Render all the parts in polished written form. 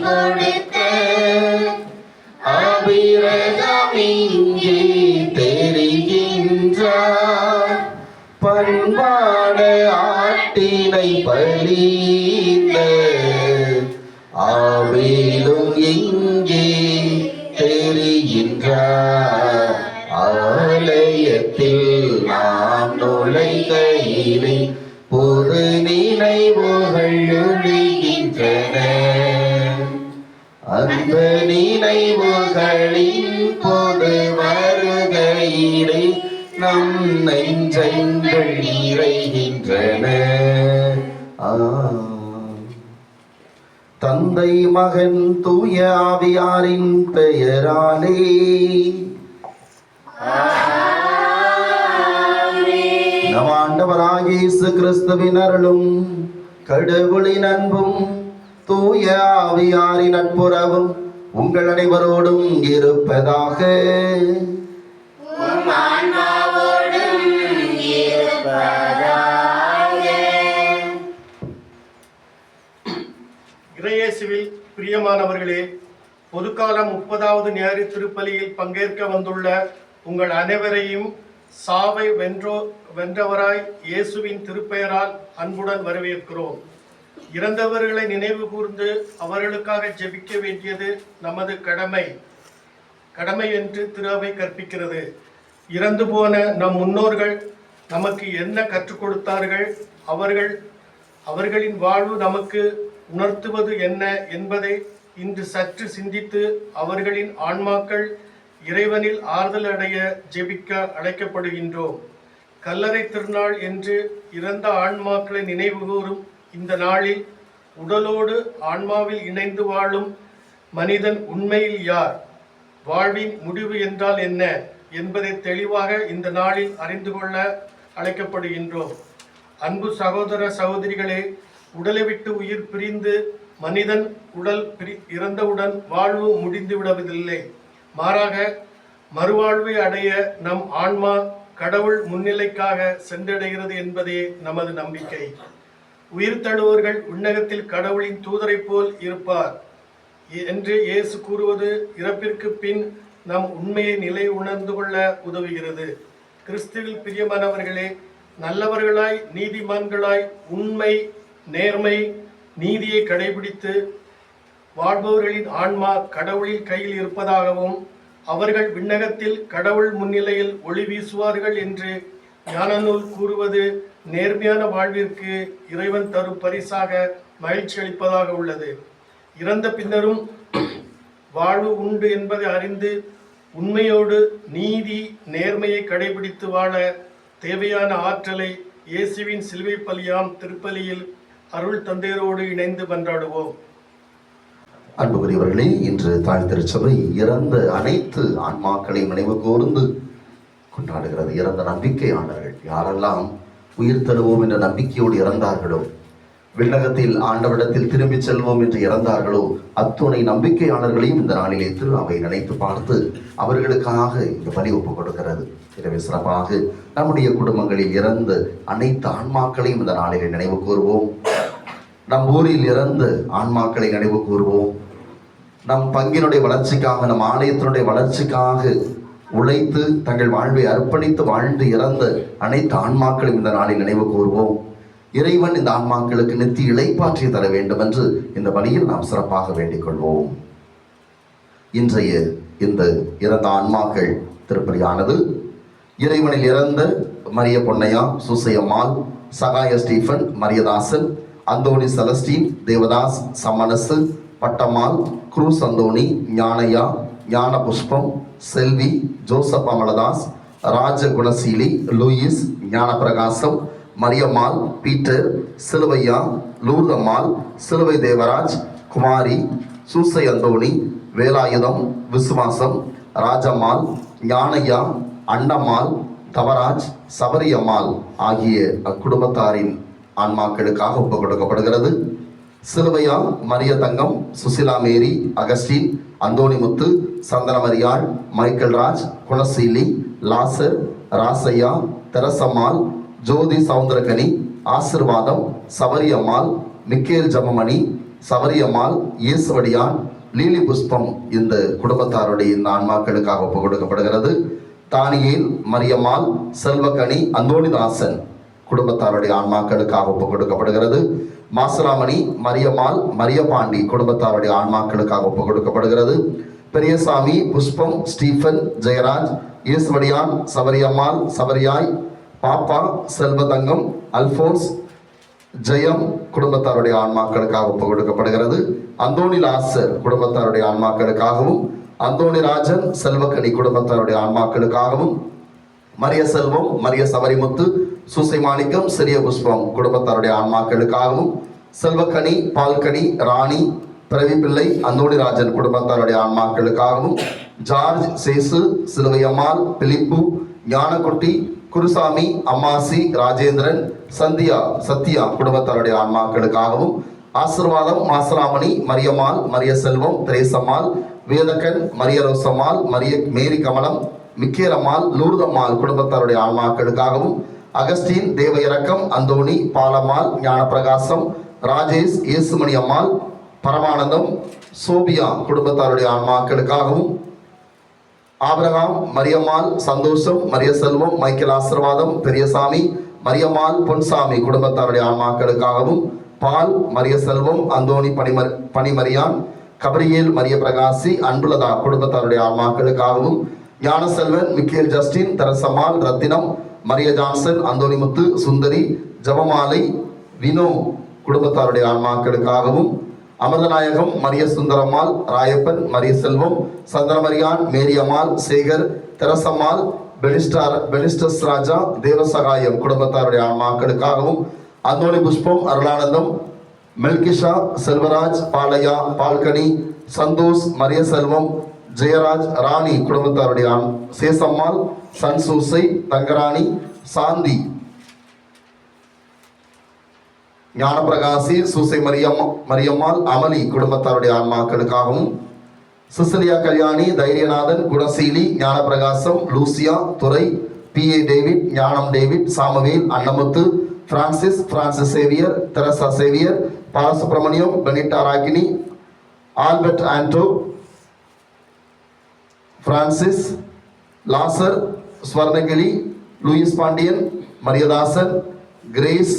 கொடுத்த அபிரதம் இங்கே தெரிகின்றார். பண்பான ஆட்டினை பலித்த ஆவேலும் இங்கே தெரிகின்றார். ஆலயத்தில் நாம் நுழைகையிலே பொது நினைவுகள் ஒழிகின்றன. அந்த நினைவுகளின் பொது வருகையிலே நம் நெஞ்சங்கள் நிறைகின்றன. தந்தை மகன் தூய ஆவியாரின் பெயராலே நம் ஆண்டவராகிய இயேசு கிறிஸ்துவின் அருளும் கடவுளின் அன்பும் தூய ஆவியாரின் நட்புறவும் உங்கள் அனைவரோடும் இருப்பதாக. இறையேசுவில் பிரியமானவர்களே, பொதுக்காலம் 30வது ஞாயிறு திருப்பலியில் பங்கேற்க வந்துள்ள உங்கள் அனைவரையும் சாவை வென்றவராய் இயேசுவின் திருப்பெயரால் அன்புடன் வரவேற்கிறோம். இறந்தவர்களை நினைவு கூர்ந்து அவர்களுக்காக ஜெபிக்க வேண்டியது நமது கடமை என்று திரு அவை கற்பிக்கிறது. இறந்து போன நம் முன்னோர்கள் நமக்கு என்ன கற்றுக் கொடுத்தார்கள், அவர்களின் வாழ்வு நமக்கு உணர்த்துவது என்ன என்பதை இன்று சற்று சிந்தித்து அவர்களின் ஆன்மாக்கள் இறைவனில் ஆறுதல் அடைய ஜெபிக்க அழைக்கப்படுகின்றோம். கல்லறை திருநாள் என்று இறந்த ஆன்மாக்களை நினைவுகூரும் இந்த நாளில் உடலோடு ஆன்மாவில் இணைந்து வாழும் மனிதன் உண்மையில் யார், வாழ்வின் முடிவு என்றால் என்ன என்பதை தெளிவாக இந்த நாளில் அறிந்து கொள்ள அழைக்கப்படுகின்றோம். அன்பு சகோதர சகோதரிகளே, உடலை விட்டு உயிர் பிரிந்து மனிதன் உடல் இறந்தவுடன் வாழ்வு முடிந்து விடுவதில்லை. மாறாக மறுவாழ்வை அடைய நம் ஆன்மா கடவுள் முன்னிலைக்காக சென்றடைகிறது என்பதே நமது நம்பிக்கை. உயிர் தழுவர்கள் விண்ணகத்தில் கடவுளின் தூதரை போல் இருப்பார் என்று இயேசு கூறுவது இறப்பிற்கு பின் நம் உண்மையை நிலை உணர்ந்து கொள்ள உதவுகிறது. கிறிஸ்துவில் பிரியமானவர்களே, நல்லவர்களாய் நீதிமான்களாய் உண்மை நேர்மை நீதியை கடைபிடித்து வாழ்பவர்களின் ஆன்மா கடவுளின் கையில் இருப்பதாகவும் அவர்கள் விண்ணகத்தில் கடவுள் முன்னிலையில் ஒளி வீசுவார்கள் என்று ஞான நூல் கூறுவது நேர்மையான வாழ்விற்கு இறைவன் தரும் பரிசாக மகிழ்ச்சி அளிப்பதாக உள்ளது. இறந்த பின்னரும் வாழ்வு உண்டு என்பதை அறிந்து உண்மையோடு நீதி நேர்மையை கடைபிடித்து வாழ தேவையான ஆற்றலை இயேசுவின் சிலுவை பலியாம் திருப்பலியில் அருள் தந்தையரோடு இணைந்து மன்றாடுவோம். அன்புக்குரியவர்களே, இன்று தாய் திருச்சபை இறந்த அனைத்து ஆன்மாக்களையும் நினைவு கூர்ந்து கொண்டாடுகிறது. இறந்த நம்பிக்கையாளர்கள் யாரெல்லாம் உயிர் தருவோம் என்ற நம்பிக்கையோடு இறந்தார்களோ, விண்ணகத்தில் ஆண்டவரிடத்தில் திரும்பி செல்வோம் என்று இறந்தார்களோ, அத்துணை நம்பிக்கையாளர்களையும் இந்த நாளிலே திரு அவை நினைத்து பார்த்து அவர்களுக்காக இந்த பலி ஒப்புக் கொடுக்கிறது. எனவே சிறப்பாக நம்முடைய குடும்பங்களில் இறந்த அனைத்து ஆன்மாக்களையும் இந்த நாளிலே நினைவு கூறுவோம். நம் ஊரில் இறந்த ஆன்மாக்களை நினைவு கூறுவோம். நம் பங்கினுடைய வளர்ச்சிக்காக, நம் ஆலயத்தினுடைய வளர்ச்சிக்காக உழைத்து தங்கள் வாழ்வை அர்ப்பணித்து வாழ்ந்து இறந்த அனைத்து ஆன்மாக்களையும் இந்த நாளில் நினைவு கூறுவோம். இறைவன் இந்த ஆன்மாக்களுக்கு நித்திய இளைப்பாற்றி தர வேண்டும் என்று இந்த பலியில் நாம் சிறப்பாக வேண்டிக் கொள்வோம். இன்றைய இந்த இறந்த ஆன்மாக்கள் திருப்பலியானது இறைவனில் இறந்த மரிய பொன்னையா, சூசையம்மாள், சகாய ஸ்டீஃபன், மரியதாசன், அந்தோணி செலஸ்டீன், தேவதாஸ், சம்மனசு, பட்டம்மாள், குரூஸ் அந்தோணி, ஞானையா, ஞான புஷ்பம், செல்வி, ஜோசப் அமலதாஸ், ராஜ குணசீலி, லூயிஸ், ஞான பிரகாசம், மரியம்மாள், பீட்டர், சிலுவையா, லூர்தம்மாள், சிலுவை தேவராஜ், குமாரி, சூசை அந்தோணி, வேலாயுதம், விசுவாசம், ராஜம்மாள், ஞானையா, அண்டம்மாள், தவராஜ், சபரியம்மாள் ஆகிய அக்குடும்பத்தாரின் ஆன்மாக்களுக்காக ஒப்புக் கொடுக்கப்படுகிறது. சிலுவையா, மரிய தங்கம், சுசிலா மேரி, அகஸ்டின், அந்தோணிமுத்து, சந்தனமரியாள், மைக்கேல் ராஜ், குணசீலி, லாசர், ராசையா, தெரசம்மாள், ஜோதி சவுந்தரகனி, ஆசிர்வாதம், சபரியம்மாள், மிக்கேல் ஜபமணி, சவரியம்மாள், இயேசுவடியான், லீலி புஷ்பம் இந்த குடும்பத்தாருடைய இந்த ஆன்மாக்களுக்காக ஒப்பு கொடுக்கப்படுகிறது. தானியேல், மரியம்மாள், செல்வக்கனி, அந்தோணிதாசன் குடும்பத்தாருடைய ஆன்மாக்களுக்காக ஒப்பு கொடுக்கப்படுகிறது. மாசுராமணி, மரியம்மாள், மரியபாண்டி குடும்பத்தாருடைய ஆன்மாக்களுக்காக ஒப்பு கொடுக்கப்படுகிறது. பெரியசாமி, புஷ்பம், ஸ்டீஃபன், ஜெயராஜ், இயேசுவடியான், சவரியம்மாள், சவரியாய், பாப்பா, செல்வதங்கம், அல்போன்ஸ், ஜெயம் குடும்பத்தாருடைய ஆன்மாக்களுக்காக ஒப்பு கொடுக்கப்படுகிறது. அந்தோணி லாசர் குடும்பத்தாருடைய ஆன்மாக்களுக்காகவும், அந்தோணி ராஜன், செல்வக்கனி குடும்பத்தாருடைய ஆன்மாக்களுக்காகவும், மரிய செல்வம், மரிய சவரிமுத்து, சூசை மாணிக்கம், சிறிய புஷ்பம் குடும்பத்தாருடைய ஆன்மாக்களுக்காகவும், செல்வக்கனி, பால்கனி, ராணி, பிரவி பிள்ளை, அந்தோணிராஜன் குடும்பத்தாருடைய ஆன்மாக்களுக்காகவும், ஜார்ஜ், சேசு, சிலுவையம்மாள், பிலிப்பு, ஞானக்குட்டி, குருசாமி, அம்மாசி, ராஜேந்திரன், சத்யா குடும்பத்தாருடைய ஆன்மாக்களுக்காகவும், ஆசிர்வாதம், மாசராமணி, மரியம்மாள், மரிய செல்வம், திரேசம்மாள், வேதக்கன், மரிய ரோசம்மாள், மேரி கமலம், மிக்கேலம்மாள், லூர்தம்மாள் குடும்பத்தாருடைய ஆன்மாக்களுக்காகவும், அகஸ்டின், தேவ இரக்கம், அந்தோணி, பாலம்மாள், ஞானப்பிரகாசம், ராஜேஷ், இயேசுமணி அம்மாள், பரமானந்தம், சோபியா குடும்பத்தாருடைய ஆன்மாக்களுக்காகவும், ஆபிரகாம், மரியம்மாள், சந்தோஷம், மரிய செல்வம், மைக்கேல் ஆசிர்வாதம், பெரியசாமி, மரியம்மாள், பொன்சாமி குடும்பத்தாருடைய ஆன்மாக்களுக்காகவும், பால், மரிய செல்வம், அந்தோணி, பனிமரியான், கபரியேல், மரிய பிரகாசி, அன்புலதா குடும்பத்தாருடைய ஆன்மாக்களுக்காகவும், ஞானசெல்வன், மிக்கேல் ஜஸ்டின், தெரசம்மாள், ரத்தினம், மரிய ஜான்சன், அந்தோணிமுத்து, சுந்தரி, ஜபமாலை, வினோ குடும்பத்தாருடைய ஆன்மாக்களுக்காகவும், அமிர்தநாயகம், மரிய சுந்தரம்மாள், ராயப்பன், மரிய செல்வம், சந்திரமரியான், மேரியம்மாள், சேகர், தெரசம்மாள், பெலிஸ்டஸ் ராஜா, தேவசகாயம் குடும்பத்தாருடைய ஆன்மாக்களுக்காகவும், அந்தோணி புஷ்பம், அருளானந்தம், மெல்கிஷா, செல்வராஜ், பாலையா, பால்கனி, சந்தோஷ், மரிய செல்வம், ஜெயராஜ், ராணி குடும்பத்தாருடைய சேசம்மாள், சன்சூசை, தங்கராணி, சாந்தி, ஞானப்பிரகாசி, சூசை மரியம்மாள், அமளி குடும்பத்தாருடைய ஆன்மாக்களுக்காகவும், Cecilia Kalyani, Thairiyanathan, Gunaseeli, Gnanaprakasam, Lucia, Durai, PA David, Gnanam David, Samuel, Annamuthu, Francis Xavier, Teresa Xavier, Balasubramaniam, Benita Ragini, Albert Anto, Francis, Lazar, Swarnagiri, Louis Pandian, Mariadasan, Grace,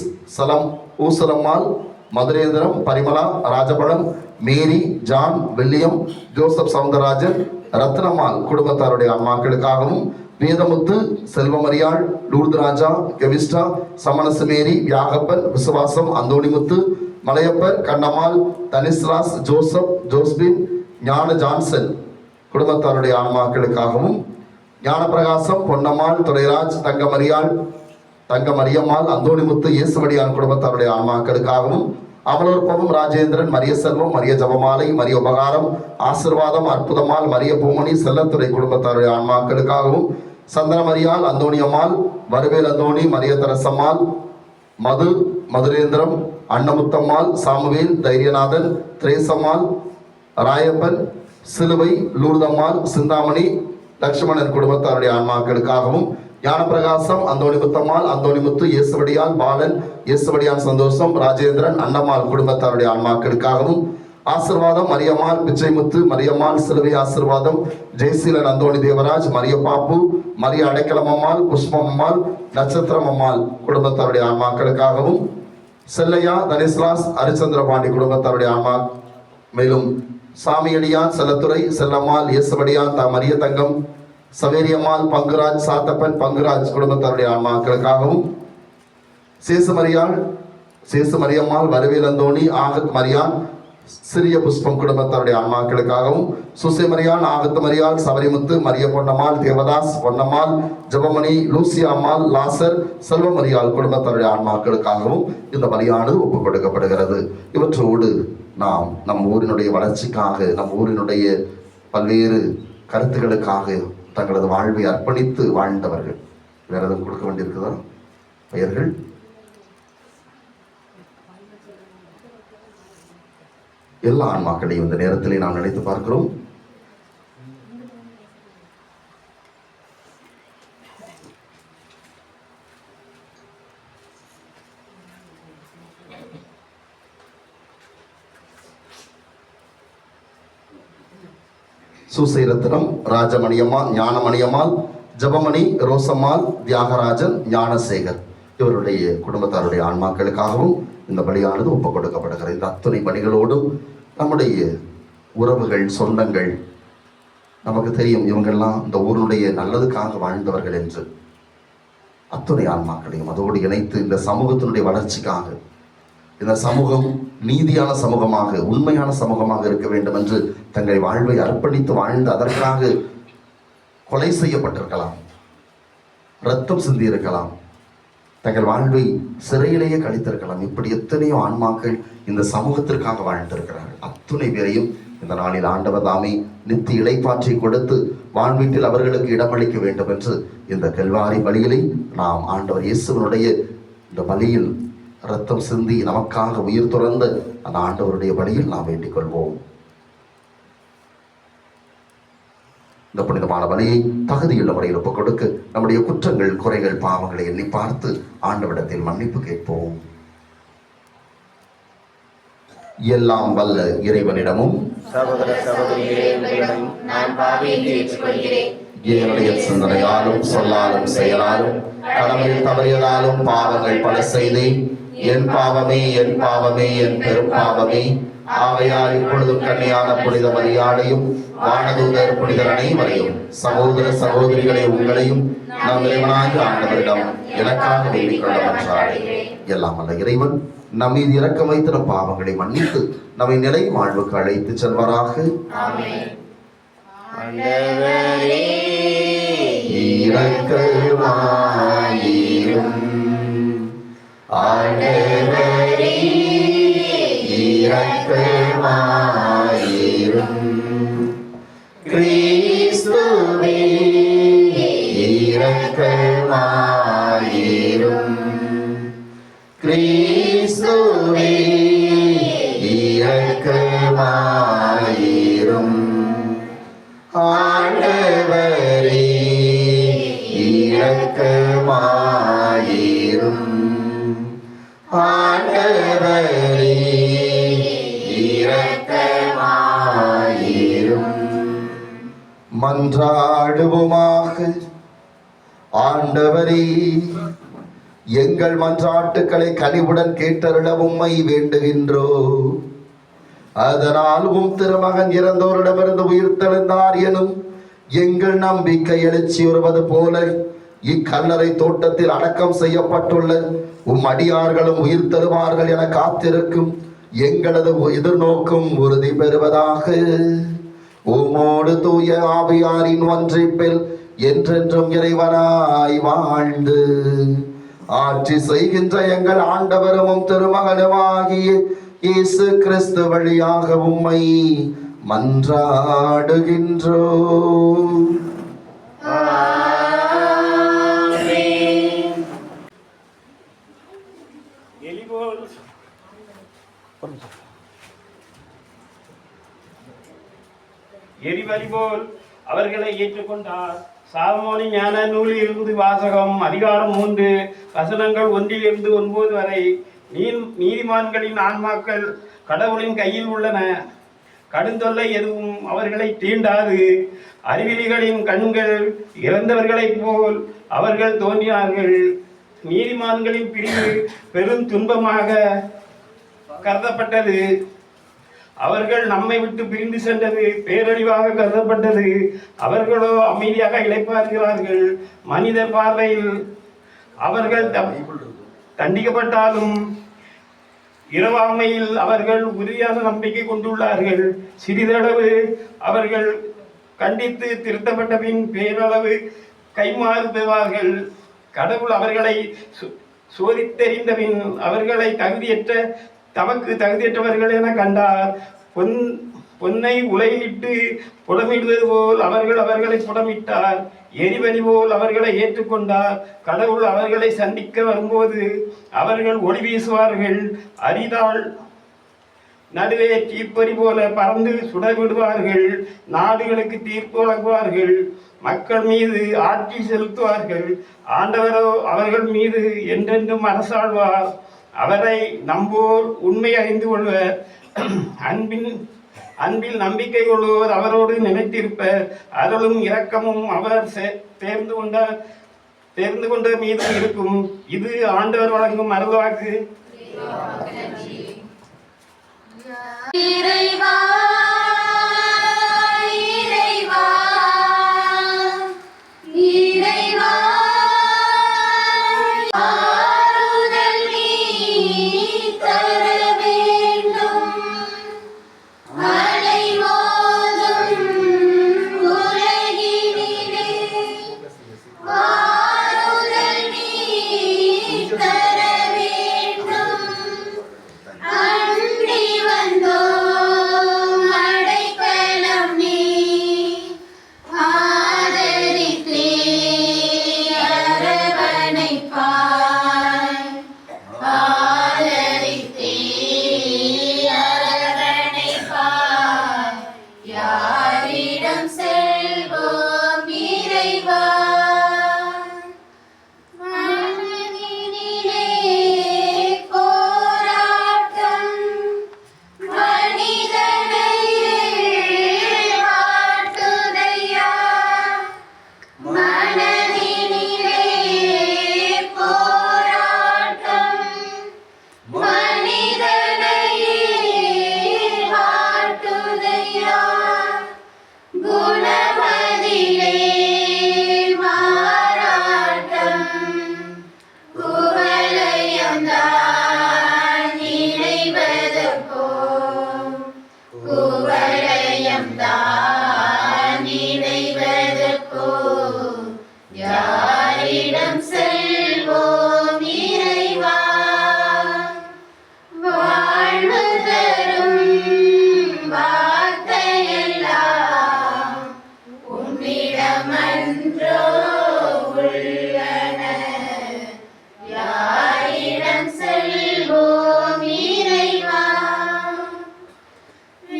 Usalammal, Madhurendram, Parimala, Rajabalam, Mary, John, William, Joseph Soundararajan, Rathnammal குடும்பத்தாருடைய ஆன்மாக்களுக்காகவும், வேதமுத்து, செல்வமரியாள், லூர்துராஜா, கெவிஸ்டா, சமணசுமேரி, வியாகப்பன், விசுவாசம், அந்தோணிமுத்து, மலையப்பர், கண்ணம்மாள், தனிஸ்லாஸ், ஜோசப், ஜோஸ்பின், ஞான ஜான்சன் குடும்பத்தாருடைய ஆன்மாக்களுக்காகவும், ஞானப்பிரகாசம், பொன்னம்மாள், துரைராஜ், தங்கமரியம்மாள், அந்தோணிமுத்து, இயேசுவடியான் குடும்பத்தாருடைய ஆன்மாக்களுக்காகவும், அமலோற்பவம், ராஜேந்திரன், மரிய செல்வம், மரிய ஜபமாலை, மரிய உபகாரம், ஆசிர்வாதம், அற்புதமால், மரிய பூமணி, செல்லத்துறை குடும்பத்தாருடைய ஆன்மாக்களுக்காகவும், சந்தனமரியாள், அந்தோணியம்மாள், வருவேல் அந்தோணி, மரிய தரசம்மாள், மதுரேந்திரம், அன்னமுத்தம்மாள், சாமுவேல், தைரியநாதன், திரேசம்மாள், ராயப்பன், சிலுவை, லூர்தம்மாள், சிந்தாமணி, லட்சுமணன் குடும்பத்தாருடைய ஆன்மாக்களுக்காகவும், ஞானப்பிரகாசம், அந்தோணிமுத்தம்மாள், அந்தோணிமுத்து, இயேசுவடியான், பாலன், இயேசுவடியான், சந்தோஷம், ராஜேந்திரன், அன்னம்மாள் குடும்பத்தாருடைய ஆன்மாக்களுக்காகவும், ஆசிர்வாதம், மரியம்மாள், பிச்சைமுத்து, மரியம்மாள், சிலுவை ஆசிர்வாதம், ஜெயசீலன், அந்தோணி தேவராஜ், மரிய பாப்பு, மரிய அடைக்கலமம்மாள், புஷ்பம்மாள், நட்சத்திரம் அம்மாள் குடும்பத்தாருடைய ஆன்மாக்களுக்காகவும், செல்லையா, தனிஸ்லாஸ், ஹரிச்சந்திர பாண்டி குடும்பத்தாருடைய ஆன்மா, மேலும் சாமியடியான், செல்லத்துறை, செல்லம்மாள், இயேசுவடியான், மரிய தங்கம், சவேரியம்மாள், பங்குராஜ், சாத்தப்பன், பங்குராஜ் குடும்பத்தாருடைய ஆன்மாக்களுக்காகவும், சேசுமரியம்மாள், வருவேல் அந்தோணி, ஆகத் மரியான், சிறிய புஷ்பம் குடும்பத்தாருடைய ஆன்மாக்களுக்காகவும், சுசைமரியான், ஆகத் மரியாள், சவரிமுத்து, மரிய பொன்னம்மாள், தேவதாஸ், பொன்னம்மாள், ஜபமணி, லூசியா அம்மாள், லாசர், செல்வமரியாள் குடும்பத்தாருடைய ஆன்மாக்களுக்காகவும் இந்த பலியானது ஒப்புக் கொடுக்கப்படுகிறது. இவற்றோடு நாம் நம் ஊரினுடைய வளர்ச்சிக்காக, நம் ஊரினுடைய பல்வேறு கருத்துக்களுக்காக தங்களது வாழ்வை அர்ப்பணித்து வாழ்ந்தவர்கள் வேற எதுவும் கொடுக்க வேண்டியிருக்குதா? பெயர்கள் எல்லா ஆன்மாக்களையும் இந்த நேரத்திலே நாம் நினைத்து பார்க்கிறோம். சூசைரத்னம், ராஜமணியம்மாள், ஞானமணியம்மாள், ஜபமணி, ரோசம்மாள், தியாகராஜன், ஞானசேகர் இவருடைய குடும்பத்தாருடைய ஆன்மாக்களுக்காகவும் இந்த பலியானது ஒப்புக் கொடுக்கப்படுகிறது. இந்த அத்துணை பணிகளோடும் நம்முடைய உறவுகள், சொந்தங்கள், நமக்கு தெரியும் இவங்கெல்லாம் இந்த ஊருடைய நல்லதுக்காக வாழ்ந்தவர்கள் என்று அத்துணை ஆன்மாக்களையும் அதோடு இணைத்து இந்த சமூகத்தினுடைய வளர்ச்சிக்காக, இந்த சமூகம் நீதியான சமூகமாக, உண்மையான சமூகமாக இருக்க வேண்டும் என்று தங்கள் வாழ்வை அர்ப்பணித்து வாழ்ந்து அதற்காக கொலை செய்யப்பட்டிருக்கலாம், இரத்தம் சிந்தியிருக்கலாம், தங்கள் வாழ்வை சிறையிலேயே கழித்திருக்கலாம். இப்படி எத்தனையோ ஆன்மாக்கள் இந்த சமூகத்திற்காக வாழ்ந்திருக்கிறார்கள். அத்துணை பேரையும் இந்த நாளில் ஆண்டவர் தாமே நித்திய இளைப்பாற்றி கொடுத்து வாழ்வீட்டில் அவர்களுக்கு இடமளிக்க வேண்டும் என்று இந்த கல்வாரி பலியிலே நாம் ஆண்டவர் இயேசுவினுடைய இந்த பலியில் இரத்தம் சிந்தி நமக்காக உயிர் துறந்த அந்த ஆண்டவருடைய பலியில் நாம் வேண்டிக் கொள்வோம். இந்த புனிதமான பலியை தகுதியுள்ள முறையில் ஒப்புக் கொடுக்க நம்முடைய குற்றங்கள், குறைகள், பாவங்களை எண்ணி பார்த்து ஆண்டவரிடத்தில் மன்னிப்பு கேட்போம். எல்லாம் வல்ல இறைவனிடமும் சகோதர சகோதரிகளே, நான் பாவியை ஏற்றுக்கொள்கிறேன். என்னுடைய சிந்தனையாலும் சொல்லாலும் செயலாலும் கடமையில் தவறியதாலும் பாவங்கள் பல செய்தேன். என் பாவமே, என் பாவமே, என் பெரும் பாவமே. ஆகையால் இப்பொழுதும் கன்னியான புனித மரியாதையும் வானதூதர் புனிதர் அனைவரையும் சகோதர சகோதரிகளை உங்களையும் நாம் இறைவனாகிய ஆண்டவரிடம் எனக்காக வேண்டிக் கொள்ள மன்றாடுகிறேன். எல்லாம் அல்ல இறைவன் நம் மீது இரக்கம் வைத்து நம் பாவங்களை மன்னித்து நம்மை நிலை வாழ்வுக்கு அழைத்து செல்வாராக. ஆண்டவரே இரக்கமாயிரும். ஆண்டவரே இரக்கமாயிரும். கிறிஸ்துவே இரக்கமாயிரும். கிறிஸ்துவே இரக்கமாயிரும். ஆண்டவரே இரக்கமாயிரும். ஆண்டவரே இரக்கமாயிரும். மன்றாடுவோமாக. ஆண்டவரே, எங்கள் மன்றாட்டுக்களை கனிவுடன் கேட்டருள உம்மை வேண்டுகின்றோம். அதனால் உம் திருமகன் இறந்தோரிடமிருந்து உயிர்த்தெழுந்தார் எனும் எங்கள் நம்பிக்கை எழுச்சி வருவது போல இக்கல்லறை தோட்டத்தில் அடக்கம் செய்யப்பட்டுள்ள உம் அடியார்களும் உயிர் தருவார்கள் என காத்திருக்கும் எங்களது எதிர்நோக்கும் உறுதி பெறுவதாக. உமோடு தூய ஆவியாரின் ஒன்றிப்பில் என்றென்றும் இறைவனாய் வாழ்ந்து ஆட்சி செய்கின்ற எங்கள் ஆண்டவரும் திருமகனுமாகிய இயேசு கிறிஸ்து வழியாக உம்மை மன்றாடுகின்றோம். எரிபலி போல் அவர்களை ஏற்றுக்கொண்டார். சாலமோனி ஞான நூலில் இருந்து வாசகம். அதிகாரம் 3 வசனங்கள் 1 - 9 வரை. நீதிமான்களின் ஆன்மாக்கள் கடவுளின் கையில் உள்ளன. கடுந்தொல்லை எதுவும் அவர்களை தீண்டாது. அறிவிலிகளின் கண்கள் இறந்தவர்களைப் போல் அவர்கள் தோன்றினார்கள். நீதிமான்களின் பிரிவு பெரும் துன்பமாக கருதப்பட்டது. அவர்கள் நம்மை விட்டு பிரிந்து சென்றது பேரழிவாக கருதப்பட்டது. அவர்களோ அமைதியாக இளைப்பாறுகிறார்கள். மனிதர் பார்வையில் அவர்கள் தண்டிக்கப்பட்டாலும் இரவாமையில் அவர்கள் உறுதியான நம்பிக்கை கொண்டுள்ளார்கள். சிறிதளவு அவர்கள் கண்டித்து திருத்தப்பட்ட பின் பேரளவு கைமாறு பெறுவார்கள். கடவுள் அவர்களை சோதித்தறிந்த பின் அவர்களை தமக்கு தகுதியற்றவர்கள் என கண்டார். பொன்னை உலையிலிட்டு புடமிடுவது போல் அவர்களை புடமிட்டார். எரிபலி போல் அவர்களை ஏற்றுக்கொண்டார். கடவுள் அவர்களை சந்திக்க வரும்போது அவர்கள் ஒளி வீசுவார்கள். அரிதாள் நடுவே தீப்பொறி போல பறந்து சுடர்விடுவார்கள். நாடுகளுக்கு தீர்ப்பு வழங்குவார்கள். மக்கள் மீது ஆட்சி செலுத்துவார்கள். ஆண்டவரோ அவர்கள் மீது என்றென்றும் அரசாழ்வார். அவரை நம்போர் உண்மை அறிந்து கொள்வர். அன்பில் நம்பிக்கை கொள்ளுவோர் அவரோடு நினைத்திருப்பர். அருளும் இரக்கமும் அவர் தேர்ந்து கொண்ட மீதும் இருக்கும். இது ஆண்டவர் வழங்கும் அருள்வாக்கு. இறைவா இறைவா இறைவா ஆறுதல் நீ தர வேண்டும். அலை மோதும் உலகினிலே ஆறுதல் நீ தர வேண்டும். அன்றி வந்தோம் அடைக்கலம் நீ ஆதரித்தே அரவணைப்பாய். ஆதரித்தே அரவணைப்பாய். யாரிடம் செல்வோம் இறைவா? மனதினிலே போராட்டம் மனிதனையே வாட்டுதையா. மனதினிலே போராட்டம் மனிதனையே வாட்டுதையா. குணமதிலே மாறாட்டம் குவலயம்தான் நினைவதற்கோ. குவலயம்தான் நினைவதற்கோ. யாரிடம் செல்வோம் இறைவா? வாழ்வு தரும் வார்த்தையெல்லாம் உம்மிடமன்றோ உள்ளன. யாரிடம் செல்வோம் இறைவா?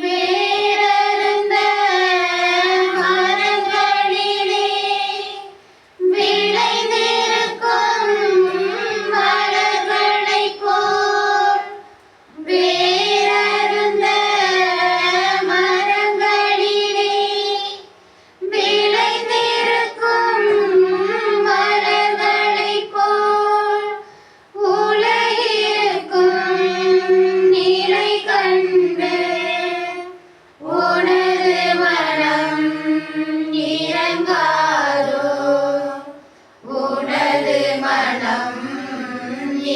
வேரறுந்த மரங்களிலே விளைந்திருக்கும் மலர்களைப் போல். வேரறுந்த மரங்களிலே விளைந்திருக்கும் மலர்களைப் போல் உலகிருக்கும் நிலை கண்டு உனது மனம் இறங்காதோ. உனது மனம்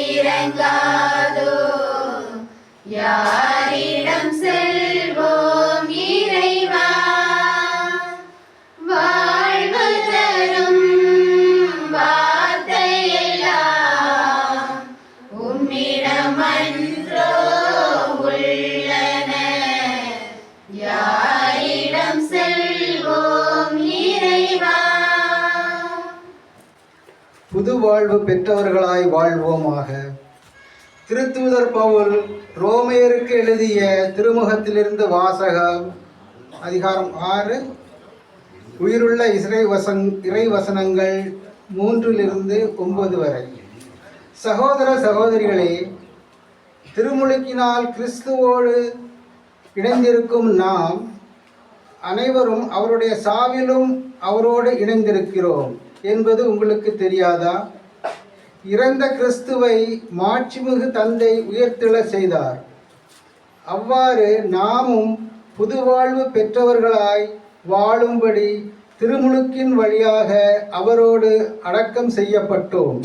இறங்காதோ. யாரிடம் செல்வோம் இறைவா? வாழ்வு தரும் வார்த்தையெல்லாம் உம்மிடமன்றோ உள்ளன. யாரிடம் செல்வோம் இறைவா? புது வாழ்வு பெற்றவர்களாய் வாழ்வோமாக. திருத்தூதர் பவுல் ரோமையருக்கு எழுதிய திருமுகத்திலிருந்து வாசகம். அதிகாரம் 6. உயிருள்ள இறைவசனங்கள் 3-9 வரை. சகோதர சகோதரிகளே, திருமுழுக்கினால் கிறிஸ்துவோடு இணைந்திருக்கும் நாம் அனைவரும் அவருடைய சாவிலும் அவரோடு இணைந்திருக்கிறோம் என்பது உங்களுக்கு தெரியாதா? இறந்த கிறிஸ்துவை மாட்சிமிகு தந்தை உயிர்த்தெழ செய்தார். அவ்வாறு நாமும் புதுவாழ்வு பெற்றவர்களாய் வாழும்படி திருமுழுக்கின் வழியாக அவரோடு அடக்கம் செய்யப்பட்டோம்.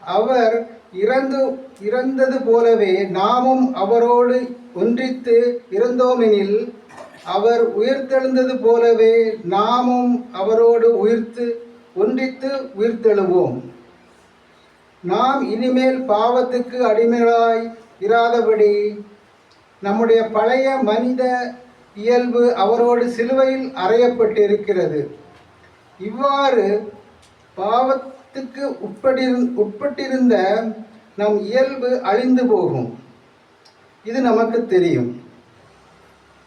அவர் இறந்தது போலவே நாமும் அவரோடு ஒன்றித்து இருந்தோமெனில், அவர் உயிர்த்தெழுந்தது போலவே நாமும் அவரோடு ஒன்றித்து உயிர்த்தெழுவோம். நாம் இனிமேல் பாவத்துக்கு அடிமைகளாய் இராதபடி நம்முடைய பழைய மனித இயல்பு அவரோடு சிலுவையில் அறையப்பட்டிருக்கிறது. இவ்வாறு பாவத்துக்கு உட்பட்டிருந்த நம் இயல்பு அழிந்து போகும். இது நமக்கு தெரியும்.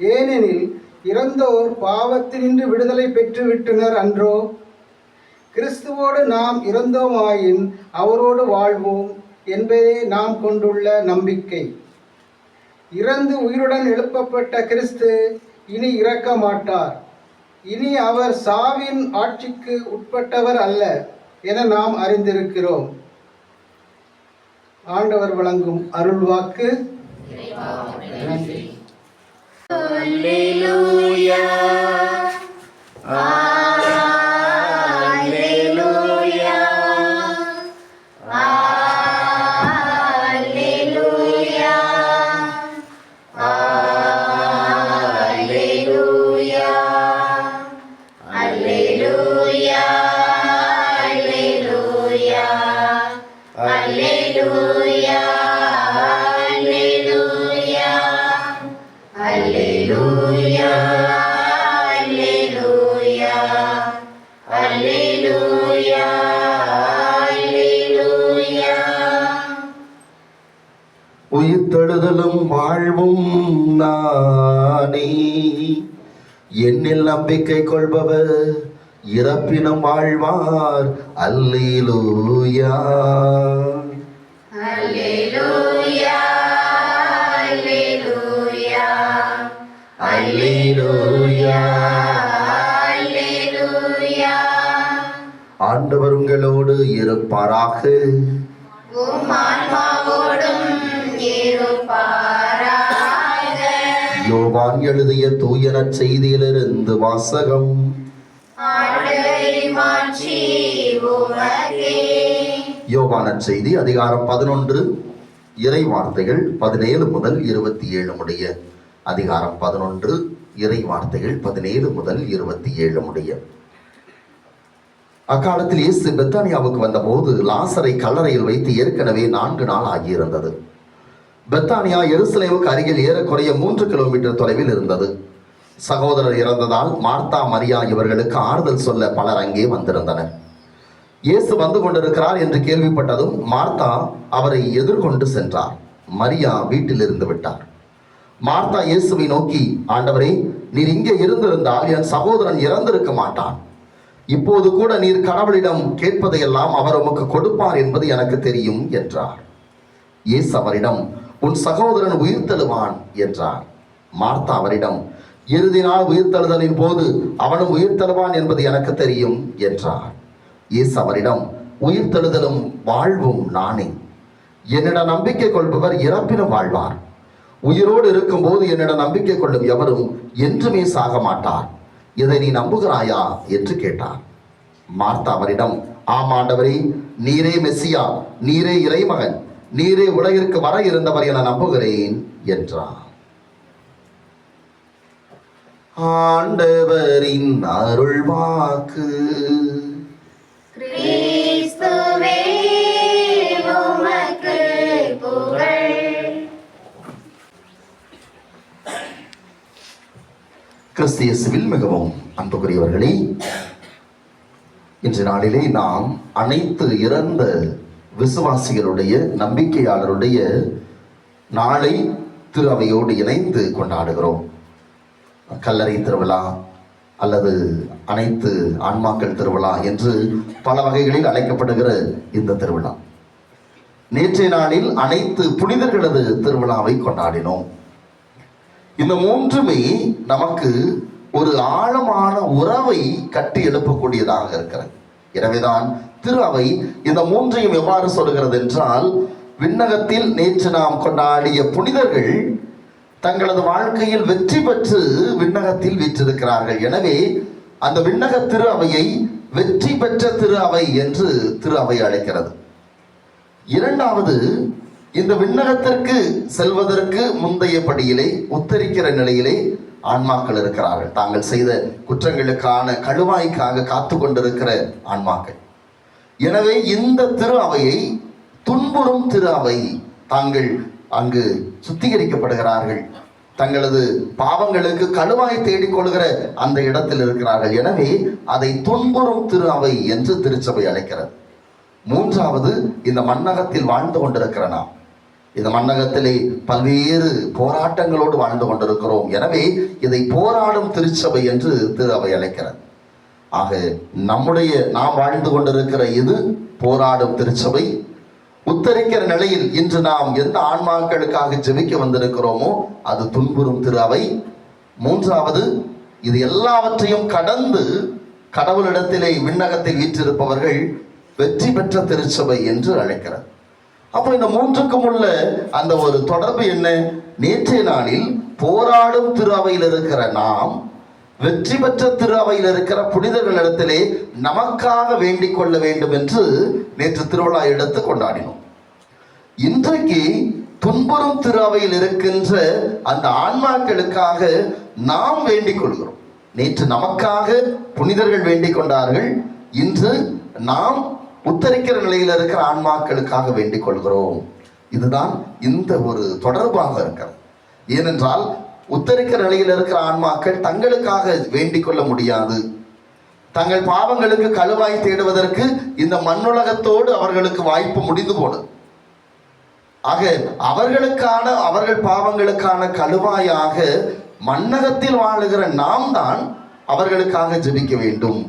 ஏனெனில் இறந்தோர் பாவத்தினின்று விடுதலை பெற்றுவிட்டனர் அன்றோ? கிறிஸ்துவோடு நாம் இறந்தோமாயின் அவரோடு வாழ்வோம் என்பதே நாம் கொண்டுள்ள நம்பிக்கை. இறந்து உயிருடன் எழுப்பப்பட்ட கிறிஸ்து இனி இறக்க மாட்டார். இனி அவர் சாவின் ஆட்சிக்கு உட்பட்டவர் அல்ல என நாம் அறிந்திருக்கிறோம். ஆண்டவர் வழங்கும் அருள்வாக்கு. நன்றி. அல்லேலூயா அல்லேலூயா அல்லேலூயா அல்லேலூயா அல்லேலூயா அல்லேலூயா அல்லேலூயா அல்லேலூயா அல்லேலூயா அல்லேலூயா அல்லேலூயா. உயிர்த்தெழுதலும் வாழ்வும் நானே, என்னில் நம்பிக்கை கொள்பவர் இறப்பினும் வாழ்வார். அல்லேலூயா அல்லேலூயா அல்லேலூயா அல்லேலூயா. அல்லேலூயா. ஆண்டவர் உங்களோடு இருப்பாராக. உம் ஆன்மாவோடும் இருப்பாராக. யோவான் எழுதிய தூய நற்செய்தியிலிருந்து வாசகம். ஆண்டவரே மாட்சி உமக்கே. யோவான் நற்செய்தி அதிகாரம் 11 இறை வார்த்தைகள் 17 முதல் 27 முடிய. அதிகாரம் 11 இறை வார்த்தைகள் 17 முதல் 27 முடிய. அக்காலத்தில் இயேசு பெத்தானியாவுக்கு வந்தபோது லாசரை கல்லறையில் வைத்து ஏற்கனவே 4 நாள் ஆகியிருந்தது. பெத்தானியா எருசலேமுக்கு அருகில் ஏறக்குறைய 3 கிலோமீட்டர் தொலைவில் இருந்தது. சகோதரர் இறந்ததால் மார்த்தா மரியா இவர்களுக்கு ஆறுதல் சொல்ல பலர் அங்கே வந்திருந்தனர். இயேசு வந்து கொண்டிருக்கிறார் என்று கேள்விப்பட்டதும் மார்த்தா அவரை எதிர்கொண்டு சென்றார். மரியா வீட்டில் இருந்து விட்டார். மார்த்தா இயேசுவை நோக்கி, ஆண்டவரே, நீர் இங்கே இருந்திருந்தால் என் சகோதரன் இறந்திருக்க மாட்டான். இப்போது கூட நீர் கடவுளிடம் கேட்பதையெல்லாம் அவர் உமக்கு கொடுப்பார் என்பது எனக்கு தெரியும் என்றார். இயேசு அவரிடம், உன் சகோதரன் உயிர்த்தெழுவான் என்றார். மார்த்தா அவரிடம், இறுதி நாள் உயிர்த்தெழுதலின் போது அவனும் உயிர்த்தெழுவான் என்பது எனக்கு தெரியும் என்றார். இயேசு அவரிடம், உயிர்த்தெழுதலும் வாழ்வும் நானே. என்னிடம் நம்பிக்கை கொள்பவர் இறப்பினும் வாழ்வார். உயிரோடு இருக்கும் போது என்னிடம் நம்பிக்கை கொள்ளும் எவரும் என்றுமே சாக மாட்டார். இதை நீ நம்புகிறாயா என்று கேட்டார். மார்த்தா அவரிடம், ஆம் ஆண்டவரே, நீரே மெசியா, நீரே இறைமகன், நீரே உலகிற்கு வர இருந்தவர் என நம்புகிறேன் என்றார். ஆண்டவரின் அருள்வாக்கு. கிறிஸ்துவே உமக்கு புகழ். கிறிஸ்து இயேசுவில் மிகவும் அன்புக்குரியவர்களே, இன்று நாளிலே நாம் அனைத்து இறந்த விசுவாசிகளுடைய நம்பிக்கையாளருடைய நாளை திரு அவையோடு இணைந்து கொண்டாடுகிறோம். கல்லறை திருவிழா அல்லது அனைத்து ஆன்மாக்கள் திருவிழா என்று பல வகைகளில் அழைக்கப்படுகிற இந்த திருவிழா, நேற்றைய நாளில் அனைத்து புனிதர்களது திருவிழாவை கொண்டாடினோம். இந்த மூன்றுமே நமக்கு ஒரு ஆழமான உறவை கட்டி எழுப்பக்கூடியதாக இருக்கிறது. எனவேதான் திரு அவை இந்த மூன்றையும் எவ்வாறு சொல்கிறது என்றால், விண்ணகத்தில் நேற்று நாம் கொண்டாடிய புனிதர்கள் தங்களது வாழ்க்கையில் வெற்றி பெற்று விண்ணகத்தில் வீற்றிருக்கிறார்கள். எனவே அந்த விண்ணக திரு அவையை வெற்றி பெற்ற திரு அவை என்று திரு அவை அழைக்கிறது. இரண்டாவது, இந்த விண்ணகத்திற்கு செல்வதற்கு முந்தைய படியிலே உத்தரிக்கிற நிலையிலே ஆன்மாக்கள் இருக்கிறார்கள். தாங்கள் செய்த குற்றங்களுக்கான கழுவாய்க்காக காத்து கொண்டிருக்கிற ஆன்மாக்கள். எனவே இந்த திரு அவையை துன்புறும் திரு அவை, தாங்கள் அங்கு சுத்திகரிக்கப்படுகிறார்கள், தங்களது பாவங்களுக்கு கழுவாய் தேடிக்கொள்கிற அந்த இடத்தில் இருக்கிறார்கள். எனவே அதை துன்புறும் திரு அவை என்று திருச்சபை அழைக்கிறது. மூன்றாவது, இந்த மண்ணகத்தில் வாழ்ந்து கொண்டிருக்கிற நாம், இந்த மண்ணகத்திலே பல்வேறு போராட்டங்களோடு வாழ்ந்து கொண்டிருக்கிறோம். எனவே இதை போராடும் திருச்சபை என்று திரு அவை அழைக்கிறது. ஆக நாம் வாழ்ந்து கொண்டிருக்கிற இது போராடும் திருச்சபை. உத்தரிக்கிற நிலையில் இன்று நாம் எந்த ஆன்மாக்களுக்காக ஜெபிக்க வந்திருக்கிறோமோ அது துன்புறும் திரு அவை. மூன்றாவது, இது எல்லாவற்றையும் கடந்து கடவுளிடத்திலே விண்ணகத்தில் வீற்றிருப்பவர்கள் வெற்றி பெற்ற திருச்சபை என்று அழைக்கிறார். அப்போ இந்த மூன்றுக்கும் உள்ள அந்த ஒரு தொடர்பு என்ன? நேற்றைய நாளில் போராடும் திரு அவையில் இருக்கிற நாம் வெற்றி பெற்ற திரு அவையில் இருக்கிற புனிதர்களிடத்திலே நமக்காக வேண்டிக் கொள்ள வேண்டும் என்று நேற்று திருவிழா எடுத்து கொண்டாடினோம். இன்றைக்கு துன்புறும் திரு அவையில் இருக்கின்ற அந்த ஆன்மாக்களுக்காக நாம் வேண்டிக் கொள்கிறோம். நேற்று நமக்காக புனிதர்கள் வேண்டிக் கொண்டார்கள். இன்று நாம் உத்தரிக்கிற நிலையில் இருக்கிற ஆன்மாக்களுக்காக வேண்டிக் கொள்கிறோம். இதுதான் இந்த ஒரு தொடர்பாக இருக்கிறது. ஏனென்றால் உத்தரிக்கிற நிலையில் இருக்கிற ஆன்மாக்கள் தங்களுக்காக வேண்டிக் கொள்ள முடியாது. தங்கள் பாவங்களுக்கு கழுவாய் தேடுவதற்கு இந்த மண்ணுலகத்தோடு அவர்களுக்கு வாய்ப்பு முடிந்து போனது. ஆக அவர்கள் பாவங்களுக்கான கழுவாயாக மண்ணகத்தில் வாழுகிற நாம் தான் அவர்களுக்காக ஜெபிக்க வேண்டும்,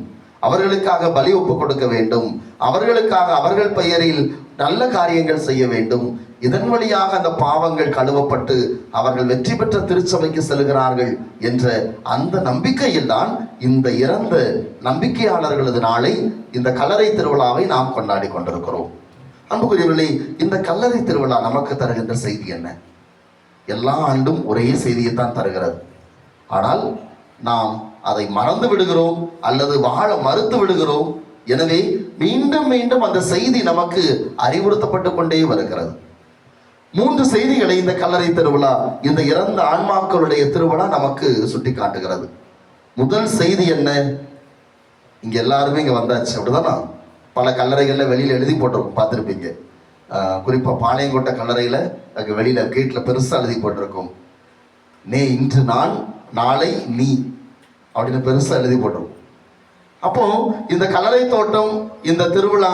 அவர்களுக்காக பலி ஒப்பு கொடுக்க வேண்டும், அவர்களுக்காக அவர்கள் பெயரில் நல்ல காரியங்கள் செய்ய வேண்டும். இதன் வழியாக அந்த பாவங்கள் கழுவப்பட்டு அவர்கள் வெற்றி பெற்ற திருச்சபைக்கு செல்கிறார்கள் என்ற அந்த நம்பிக்கையில் தான் இந்த இறந்த நம்பிக்கையாளர்களது நாளை, இந்த கல்லறை திருவிழாவை நாம் கொண்டாடி கொண்டிருக்கிறோம். அன்புக்குரியவர்களே, இந்த கல்லறை திருவிழா நமக்கு தருகின்ற செய்தி என்ன? எல்லா ஆண்டும் ஒரே செய்தியைத்தான் தருகிறது. ஆனால் நாம் அதை மறந்து விடுகிறோம் அல்லது வாழ மறுத்து விடுகிறோம். எனவே மீண்டும் மீண்டும் அந்த செய்தி நமக்கு அறிவுறுத்தப்பட்டு கொண்டே வருகிறது. 3 செய்திகளை இந்த கல்லறை திருவிழா, இந்த இறந்த ஆன்மாக்களுடைய திருவிழா நமக்கு சுட்டி காட்டுகிறது. முதல் செய்தி என்ன? இங்க எல்லாருமே இங்க வந்தாச்சு, அப்படிதானா? பல கல்லறைகள்ல வெளியில எழுதி போட்டிருக்கும், பார்த்துருப்பீங்க. குறிப்பா பாளையங்கோட்டை கல்லறையில அங்கே வெளியில கேட்ல பெருசா எழுதி போட்டிருக்கும், இன்று நான், நாளை நீ அப்படின்னு பெருசா எழுதி போட்டிருக்கும். அப்போ இந்த கல்லறை தோட்டம், இந்த திருவிழா,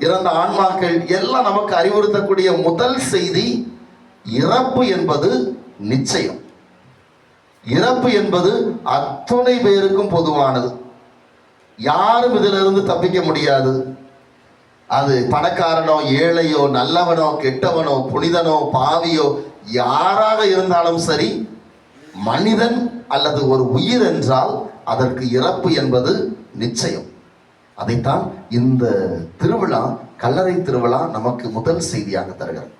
இறந்த ஆன்மாக்கள் எல்லாம் நமக்கு அறிவுறுத்தக்கூடிய முதல் செய்தி, இறப்பு என்பது நிச்சயம். இறப்பு என்பது அத்தனை பேருக்கும் பொதுவானது. யாரும் இதிலிருந்து தப்பிக்க முடியாது. அது பணக்காரனோ ஏழையோ நல்லவனோ கெட்டவனோ புனிதனோ பாவியோ யாராக இருந்தாலும் சரி, மனிதன் அல்லது ஒரு உயிர் என்றால் அதற்கு இறப்பு என்பது நிச்சயம். அதைத்தான் இந்த திருவிழா, கல்லறை திருவிழா நமக்கு முதல் செய்தியாக தருகிறது.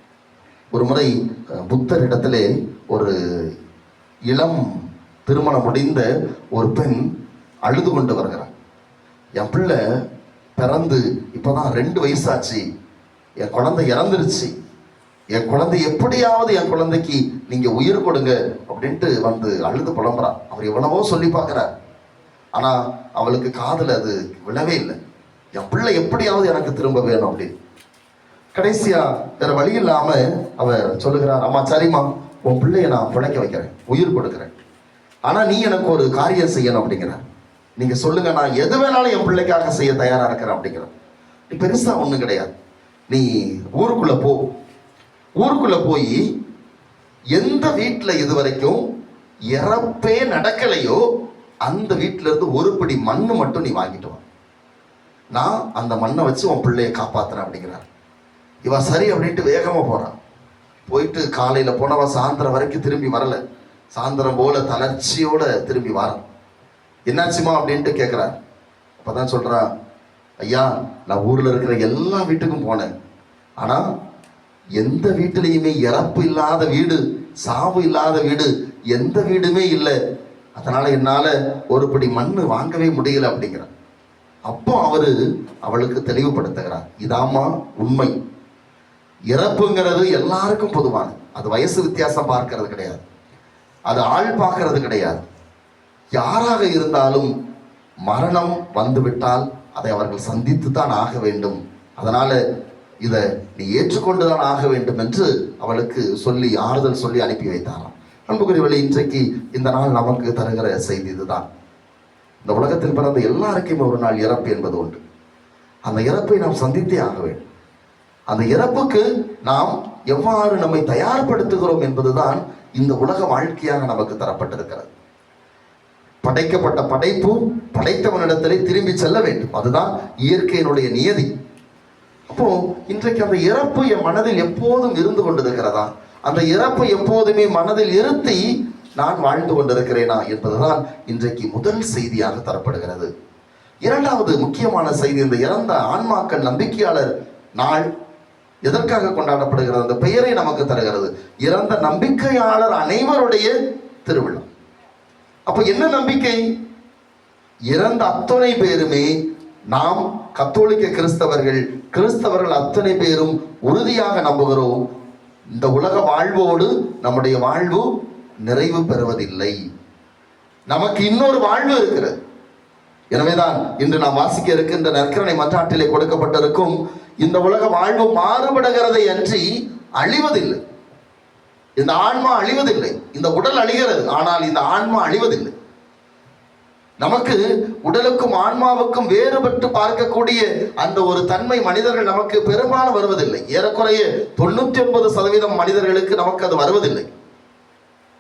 ஒரு முறை புத்தரிடத்திலே ஒரு இளம் திருமணம் முடிந்த ஒரு பெண் அழுது கொண்டு வருகிறார். என் பிள்ளை பிறந்து இப்போதான் 2 வயசாச்சு, என் குழந்தை இறந்துருச்சு, என் குழந்தை எப்படியாவது என் குழந்தைக்கு நீங்க உயிர் கொடுங்க அப்படின்ட்டு வந்து அழுது புலம்புறா. அவர் எவ்வளவோ சொல்லி பார்க்கிறார், ஆனா அவளுக்கு காதுல அது விழவே இல்லை. என் பிள்ளை எப்படியாவது எனக்கு திரும்ப வேணும் அப்படின்னு. கடைசியா வேற வழி இல்லாம அவர் சொல்லுகிறார், அம்மா சரிம்மா, உன் பிள்ளைய நான் பிழைக்க வைக்கிறேன், உயிர் கொடுக்குறேன், ஆனா நீ எனக்கு ஒரு காரியம் செய்யணும் அப்படிங்கிறார். நீங்க சொல்லுங்க, நான் எது வேணாலும் என் பிள்ளைக்காக செய்ய தயாரா இருக்கிறேன் அப்படிங்கிறார். நீ பெருசா ஒண்ணும் கிடையாது, நீ ஊருக்குள்ள போ, ஊருக்குள்ள போய் எந்த வீட்டுல இது வரைக்கும் இறப்பே நடக்கலையோ அந்த வீட்டுல இருந்து ஒரு பிடி மண்ணு மட்டும் நீ வாங்கிட்டு வா, நான் அந்த மண்ணை வச்சு உன் பிள்ளைய காப்பாத்துறேன் அப்படிங்கிறார். இவ சரி அப்படின்ட்டு வேகமா போறான். போயிட்டு காலையில போனவ சாயந்தரம் வரைக்கும் திரும்பி வரல. சாயந்தரம் போல தளர்ச்சியோட திரும்பி வரான். என்னாச்சுமா அப்படின்ட்டு கேட்கிறார். அப்பதான் சொல்றான், ஐயா, நான் ஊர்ல இருக்கிற எல்லா வீட்டுக்கும் போனேன், ஆனா எந்த வீட்டிலையுமே இறப்பு இல்லாத வீடு, சாவு இல்லாத வீடு எந்த வீடுமே இல்லை, அதனால என்னால ஒரு படி மண்ணு வாங்கவே முடியல அப்படிங்கிறார். அப்போ அவளுக்கு தெளிவுபடுத்துகிறார், இதாமா உண்மை, இறப்புங்கிறது எல்லாருக்கும் பொதுவானது. அது வயசு வித்தியாசம் பார்க்கறது கிடையாது, அது ஆள் பார்க்கறது கிடையாது. யாராக இருந்தாலும் மரணம் வந்துவிட்டால் அதை அவர்கள் சந்தித்து தான் ஆக வேண்டும். அதனால இதை நீ ஏற்றுக்கொண்டுதான் ஆக வேண்டும் என்று அவளுக்கு சொல்லி ஆறுதல் சொல்லி அனுப்பி வைத்தாராம். அன்புக்குரியவர்களே, இன்றைக்கு இந்த நாள் நமக்கு தருகிற செய்தி இதுதான். இந்த உலகத்தில் பிறந்த எல்லாருக்குமே ஒரு நாள் இறப்பு என்பது உண்டு. அந்த இறப்பை நாம் சந்தித்தே ஆக வேண்டும். அந்த இறப்புக்கு நாம் எவ்வாறு நம்மை தயார்படுத்துகிறோம் என்பதுதான் இந்த உலக வாழ்க்கையாக நமக்கு தரப்பட்டிருக்கிறது. படைக்கப்பட்ட படைப்பு படைத்தவனிடத்திலே திரும்பி செல்ல வேண்டும், அதுதான் இயற்கையினுடைய நியதி. அப்போ இன்றைக்கு அந்த இறப்பு என் மனதில் எப்போதும் இருந்து கொண்டிருக்கிறதா? அந்த இறப்பை எப்போதுமே மனதில் இருத்தி நான் வாழ்ந்து கொண்டிருக்கிறேனா என்பதுதான் இன்றைக்கு முதல் செய்தியாக தரப்படுகிறது. இரண்டாவது முக்கியமான செய்தி, இந்த இறந்த ஆன்மாக்கள் நம்பிக்கையாளர் நாள் எதற்காக கொண்டாடப்படுகிறது? அந்த பெயரை நமக்கு தருகிறது, இறந்த நம்பிக்கையாளர் அனைவருடைய திருவிழா. அப்ப என்ன நம்பிக்கை? இறந்த அத்தனை பேருமே நாம் கத்தோலிக்க கிறிஸ்தவர்கள் அத்தனை பேரும் உறுதியாக நம்புகிறோம், இந்த உலக வாழ்வோடு நம்முடைய வாழ்வு நிறைவு பெறுவதில்லை, நமக்கு இன்னொரு வாழ்வு இருக்கிறது. எனவேதான் இன்று நாம் வாசிக்க இருக்கின்ற நற்கருணை மன்றாட்டிலே கொடுக்கப்பட்டிருக்கும் இந்த உலக வாழ்வு மாறுபடுகிறதை அன்றி அழிவதில்லை. இந்த ஆன்மா அழிவதில்லை. இந்த உடல் அழிகிறது, ஆனால் இந்த ஆன்மா அழிவதில்லை. நமக்கு உடலுக்கும் ஆன்மாவுக்கும் வேறுபட்டு பார்க்கக்கூடிய அந்த ஒரு தன்மை மனிதர்கள் நமக்கு பெரும்பாலும் வருவதில்லை. ஏறக்குறைய 99% மனிதர்களுக்கு நமக்கு அது வருவதில்லை.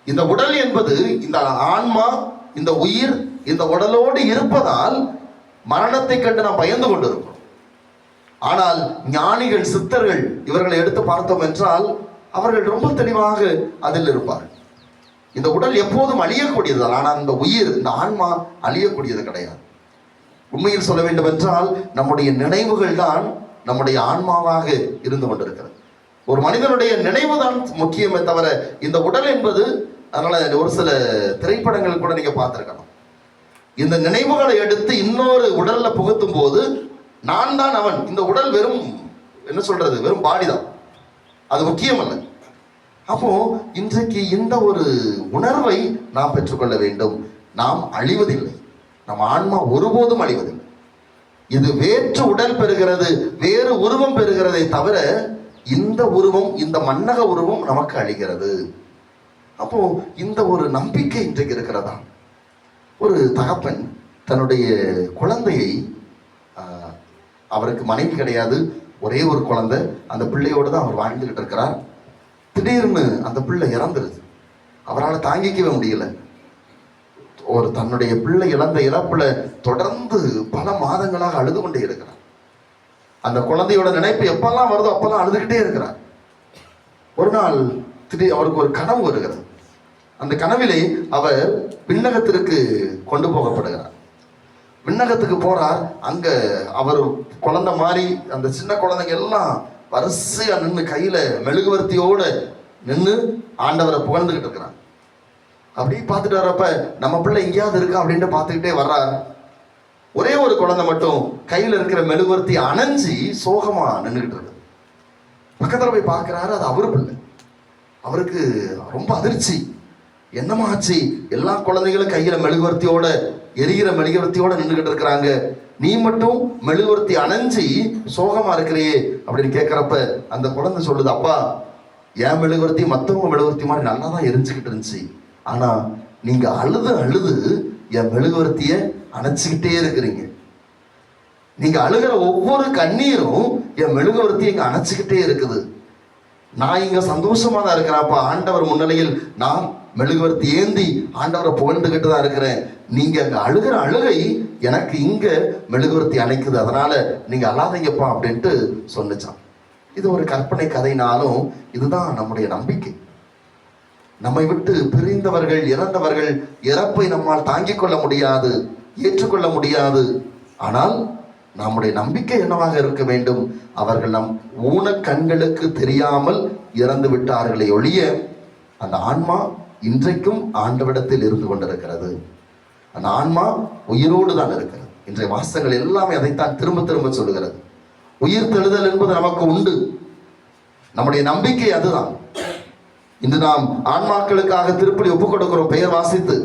இந்த உடல் என்பது, இந்த ஆன்மா, இந்த உயிர் இந்த உடலோடு இருப்பதால் மரணத்தை கண்டு நாம் பயந்து கொண்டிருக்கிறோம். ஆனால் ஞானிகள், சித்தர்கள் இவர்களை எடுத்து பார்த்தோம் என்றால் அவர்கள் ரொம்ப தெளிவாக அதில் இருப்பார்கள். இந்த உடல் எப்போதும் அழியக்கூடியதுதான், ஆனால் இந்த உயிர், இந்த ஆன்மா அழியக்கூடியது கிடையாது. உண்மையில் சொல்ல வேண்டும் என்றால் நம்முடைய நினைவுகள் தான் நம்முடைய ஆன்மாவாக இருந்து கொண்டிருக்கிறது. ஒரு மனிதனுடைய நினைவு தான் முக்கியமே தவிர இந்த உடல் என்பது, அதனால ஒரு சில திரைப்படங்கள் கூட நீங்க பார்த்திருக்கணும், இந்த நினைவுகளை எடுத்து இன்னொரு உடல்ல புகுத்தும் போது நான் தான் அவன், இந்த உடல் வெறும் என்ன சொல்றது, வெறும் பாடி தான், அது முக்கியம் அல்ல. அப்போ இன்றைக்கு இந்த ஒரு உணர்வை நாம் பெற்றுக்கொள்ள வேண்டும். நாம் அழிவதில்லை, நம் ஆன்மா ஒருபோதும் அழிவதில்லை. இது வேற்று உடல் பெறுகிறது, வேறு உருவம் பெறுகிறதை தவிர இந்த உருவம், இந்த மன்னக உருவம் நமக்கு அழிகிறது. அப்போ இந்த ஒரு நம்பிக்கை இன்றைக்கு இருக்கிறதா? ஒரு தகப்பன் தன்னுடைய குழந்தையை, அவருக்கு மனைவி கிடையாது, ஒரே ஒரு குழந்தை, அந்த பிள்ளையோடு தான் அவர் வாழ்ந்துகிட்டு இருக்கிறார். திடீர்னு அந்த பிள்ளை இறந்துருது. அவரால் தாங்கிக்கவே முடியல. ஒரு தன்னுடைய பிள்ளை இழந்த இறப்புல தொடர்ந்து பல மாதங்களாக அழுது கொண்டே இருக்கிறார். அந்த குழந்தையோட நினைப்பு எப்பெல்லாம் வருதோ அப்பெல்லாம் அழுதுகிட்டே இருக்கிறார். ஒரு நாள் திடீர் அவருக்கு ஒரு கனவு வருகிறது. அந்த கனவிலே அவர் விண்ணகத்திற்கு கொண்டு போகப்படுகிறார். விண்ணகத்துக்கு போறார். அங்க அவர் குழந்தை மாதிரி அந்த சின்ன குழந்தைங்க எல்லாம் வரிசையா நின்று கையில மெழுகுவர்த்தியோட நின்று ஆண்டவரை புகழ்ந்துகிட்டு இருக்கிறார். அப்படி பார்த்துட்டு வர்றப்ப நம்ம பிள்ளை எங்கேயாவது இருக்கா அப்படின்ட்டு பார்த்துக்கிட்டே வர்றார். ஒரே ஒரு குழந்தை மட்டும் கையில இருக்கிற மெழுகுவர்த்தி அணைஞ்சி சோகமா நின்றுகிட்டு இருக்கு. பக்கத்துல போய் பார்க்கிறாரு, அது அவரு பிள்ளை. அவருக்கு ரொம்ப அதிர்ச்சி. என்னமா ஆச்சு? எல்லா குழந்தைகளும் கையில மெழுகுவர்த்தியோட, எரிகிற மெழுகுவர்த்தியோட நின்றுகிட்டு இருக்கிறாங்க, நீ மட்டும் மெழுகுவர்த்தி அணைஞ்சி சோகமா இருக்கிறியே அப்படின்னு கேட்கிறப்ப அந்த குழந்தை சொல்லுது, அப்பா, என் மெழுகுவர்த்தி மற்றவங்க மெழுகுவர்த்தி மாதிரி நல்லா தான் எரிஞ்சுக்கிட்டு இருந்துச்சு, ஆனா நீங்க அழுது அழுது என் மெழுகுவர்த்திய அணைச்சிக்கிட்டே இருக்கிறீங்க. நீங்க அழுகிற ஒவ்வொரு கண்ணீரும் என் மெழுகுவர்த்தி இங்க அணைச்சிக்கிட்டே இருக்குது. நான் இங்க சந்தோஷமா தான் இருக்கிறேன்ப்பா, ஆண்டவர் முன்னிலையில் நான் மெழுகுவர்த்தி ஏந்தி ஆண்டவரை புகழ்ந்துகிட்டு தான் இருக்கிறேன். நீங்க அங்க அழுகிற அழுகை எனக்கு இங்க மெழுகுவர்த்தி அணைக்குது, அதனால நீங்க அழாதீங்கப்பா அப்படின்ட்டு சொன்னிச்சான். இது ஒரு கற்பனை கதைனாலும் இதுதான் நம்முடைய நம்பிக்கை. நம்மை விட்டு பிரிந்தவர்கள், இறந்தவர்கள் இறப்பை நம்மால் தாங்கிக் கொள்ள முடியாது, ஏற்றுக்கொள்ள முடியாது. ஆனால் நம்முடைய நம்பிக்கை என்னவாக இருக்க வேண்டும்? அவர்கள் நம் ஊன கண்களுக்கு தெரியாமல் இறந்து விட்டார்களே ஒழிய அந்த ஆன்மா இன்றைக்கும் ஆண்டவிடத்தில் இருந்து கொண்டிருக்கிறது. அந்த ஆன்மா உயிரோடு தான் இருக்கிறது. இன்றைய வாசகங்கள் எல்லாமே அதைத்தான் திரும்ப திரும்ப சொல்லுகிறது. உயிர் தெழுதல் என்பது நமக்கு உண்டு. நம்முடைய நம்பிக்கை அதுதான். இன்று நாம் ஆன்மாக்களுக்காக திருப்பலி ஒப்புக் கொடுக்கிறோம், பெயர் வாசித்து.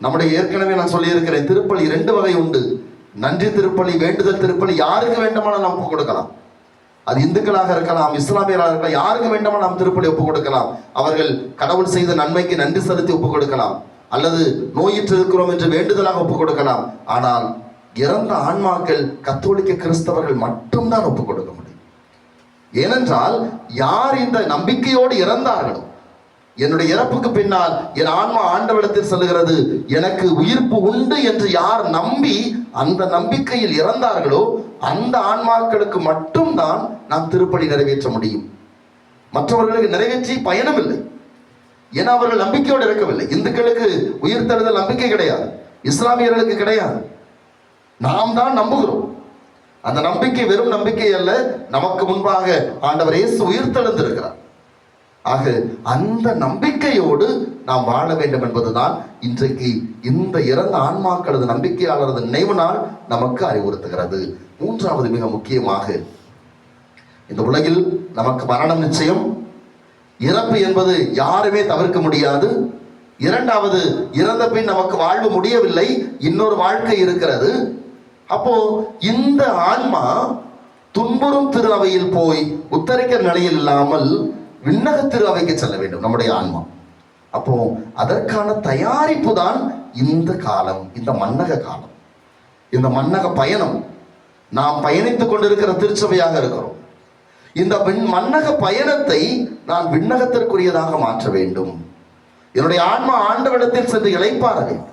நம்முடைய ஏற்கனவே நான் சொல்லியிருக்கிறேன், திருப்பலி 2 வகை உண்டு. நன்றி திருப்பலி, வேண்டுதல் திருப்பலி. யாருக்கு வேண்டுமானால் நாம் ஒப்புக் கொடுக்கலாம். அது இந்துக்களாக இருக்கலாம், இஸ்லாமியராக இருக்கலாம், யாருக்கு வேண்டுமானால் நாம் திருப்பலி ஒப்புக் கொடுக்கலாம். அவர்கள் கடவுள் செய்த நன்மைக்கு நன்றி செலுத்தி ஒப்புக் கொடுக்கலாம், அல்லது நோயிற்று இருக்கிறோம் என்று வேண்டுதலாக ஒப்புக் கொடுக்கலாம். ஆனால் இறந்த ஆன்மாக்கள் கத்தோலிக்க கிறிஸ்தவர்கள் மட்டும்தான் ஒப்புக் கொடுக்க முடியும். ஏனென்றால் யார் இந்த நம்பிக்கையோடு இறந்தார்களோ, என்னுடைய இறப்புக்கு பின்னால் என் ஆன்மா ஆண்டவரிடத்தில் சொல்லுகிறது. எனக்கு உயிர்ப்பு உண்டு என்று யார் நம்பி அந்த நம்பிக்கையில் இறந்தார்களோ அந்த ஆன்மாக்களுக்கு மட்டும்தான் நாம் திருப்பலி நிறைவேற்ற முடியும். மற்றவர்களுக்கு நிறைவேற்றி பயணம் இல்லை. ஏன்னா அவர்கள் நம்பிக்கையோடு இருக்கவில்லை. இந்துக்களுக்கு உயிர்த்தெழுதல் நம்பிக்கை கிடையாது, இஸ்லாமியர்களுக்கு கிடையாது. நாம் தான் நம்புகிறோம். அந்த நம்பிக்கை வெறும் நம்பிக்கை அல்ல, நமக்கு முன்பாக ஆண்டவர் இயேசு உயிர்த்தெழுந்திருக்கிறார். ஆக அந்த நம்பிக்கையோடு நாம் வாழ வேண்டும் என்பதுதான் இன்றைக்கு இந்த இறந்த ஆன்மாக்களது நம்பிக்கையாளரது நினைவு நாள் நமக்கு அறிவுறுத்துகிறது. மூன்றாவது, மிக முக்கியமாக, இந்த உலகில் நமக்கு மரணம் நிச்சயம். இறப்பு என்பது யாருமே தவிர்க்க முடியாது. இரண்டாவது, இறந்த பின் நமக்கு வாழ்வு முடியவில்லை, இன்னொரு வாழ்க்கை இருக்கிறது. அப்போ இந்த ஆன்மா துன்புறும் திரு அவையில் போய் உத்தரிக்கிற நிலையில் இல்லாமல் விண்ணக திரு அவைக்கு செல்ல வேண்டும் நம்முடைய ஆன்மா. அப்போ அதற்கான தயாரிப்பு தான் இந்த காலம், இந்த மன்னக காலம், இந்த மன்னக பயணம். நாம் பயணித்துக் கொண்டிருக்கிற திருச்சபையாக இருக்கிறோம். இந்த மன்னக பயணத்தை நான் விண்ணகத்திற்குரியதாக மாற்ற வேண்டும். என்னுடைய ஆன்மா ஆண்டவரிடத்தில் சென்று இளைப்பாற வேண்டும்.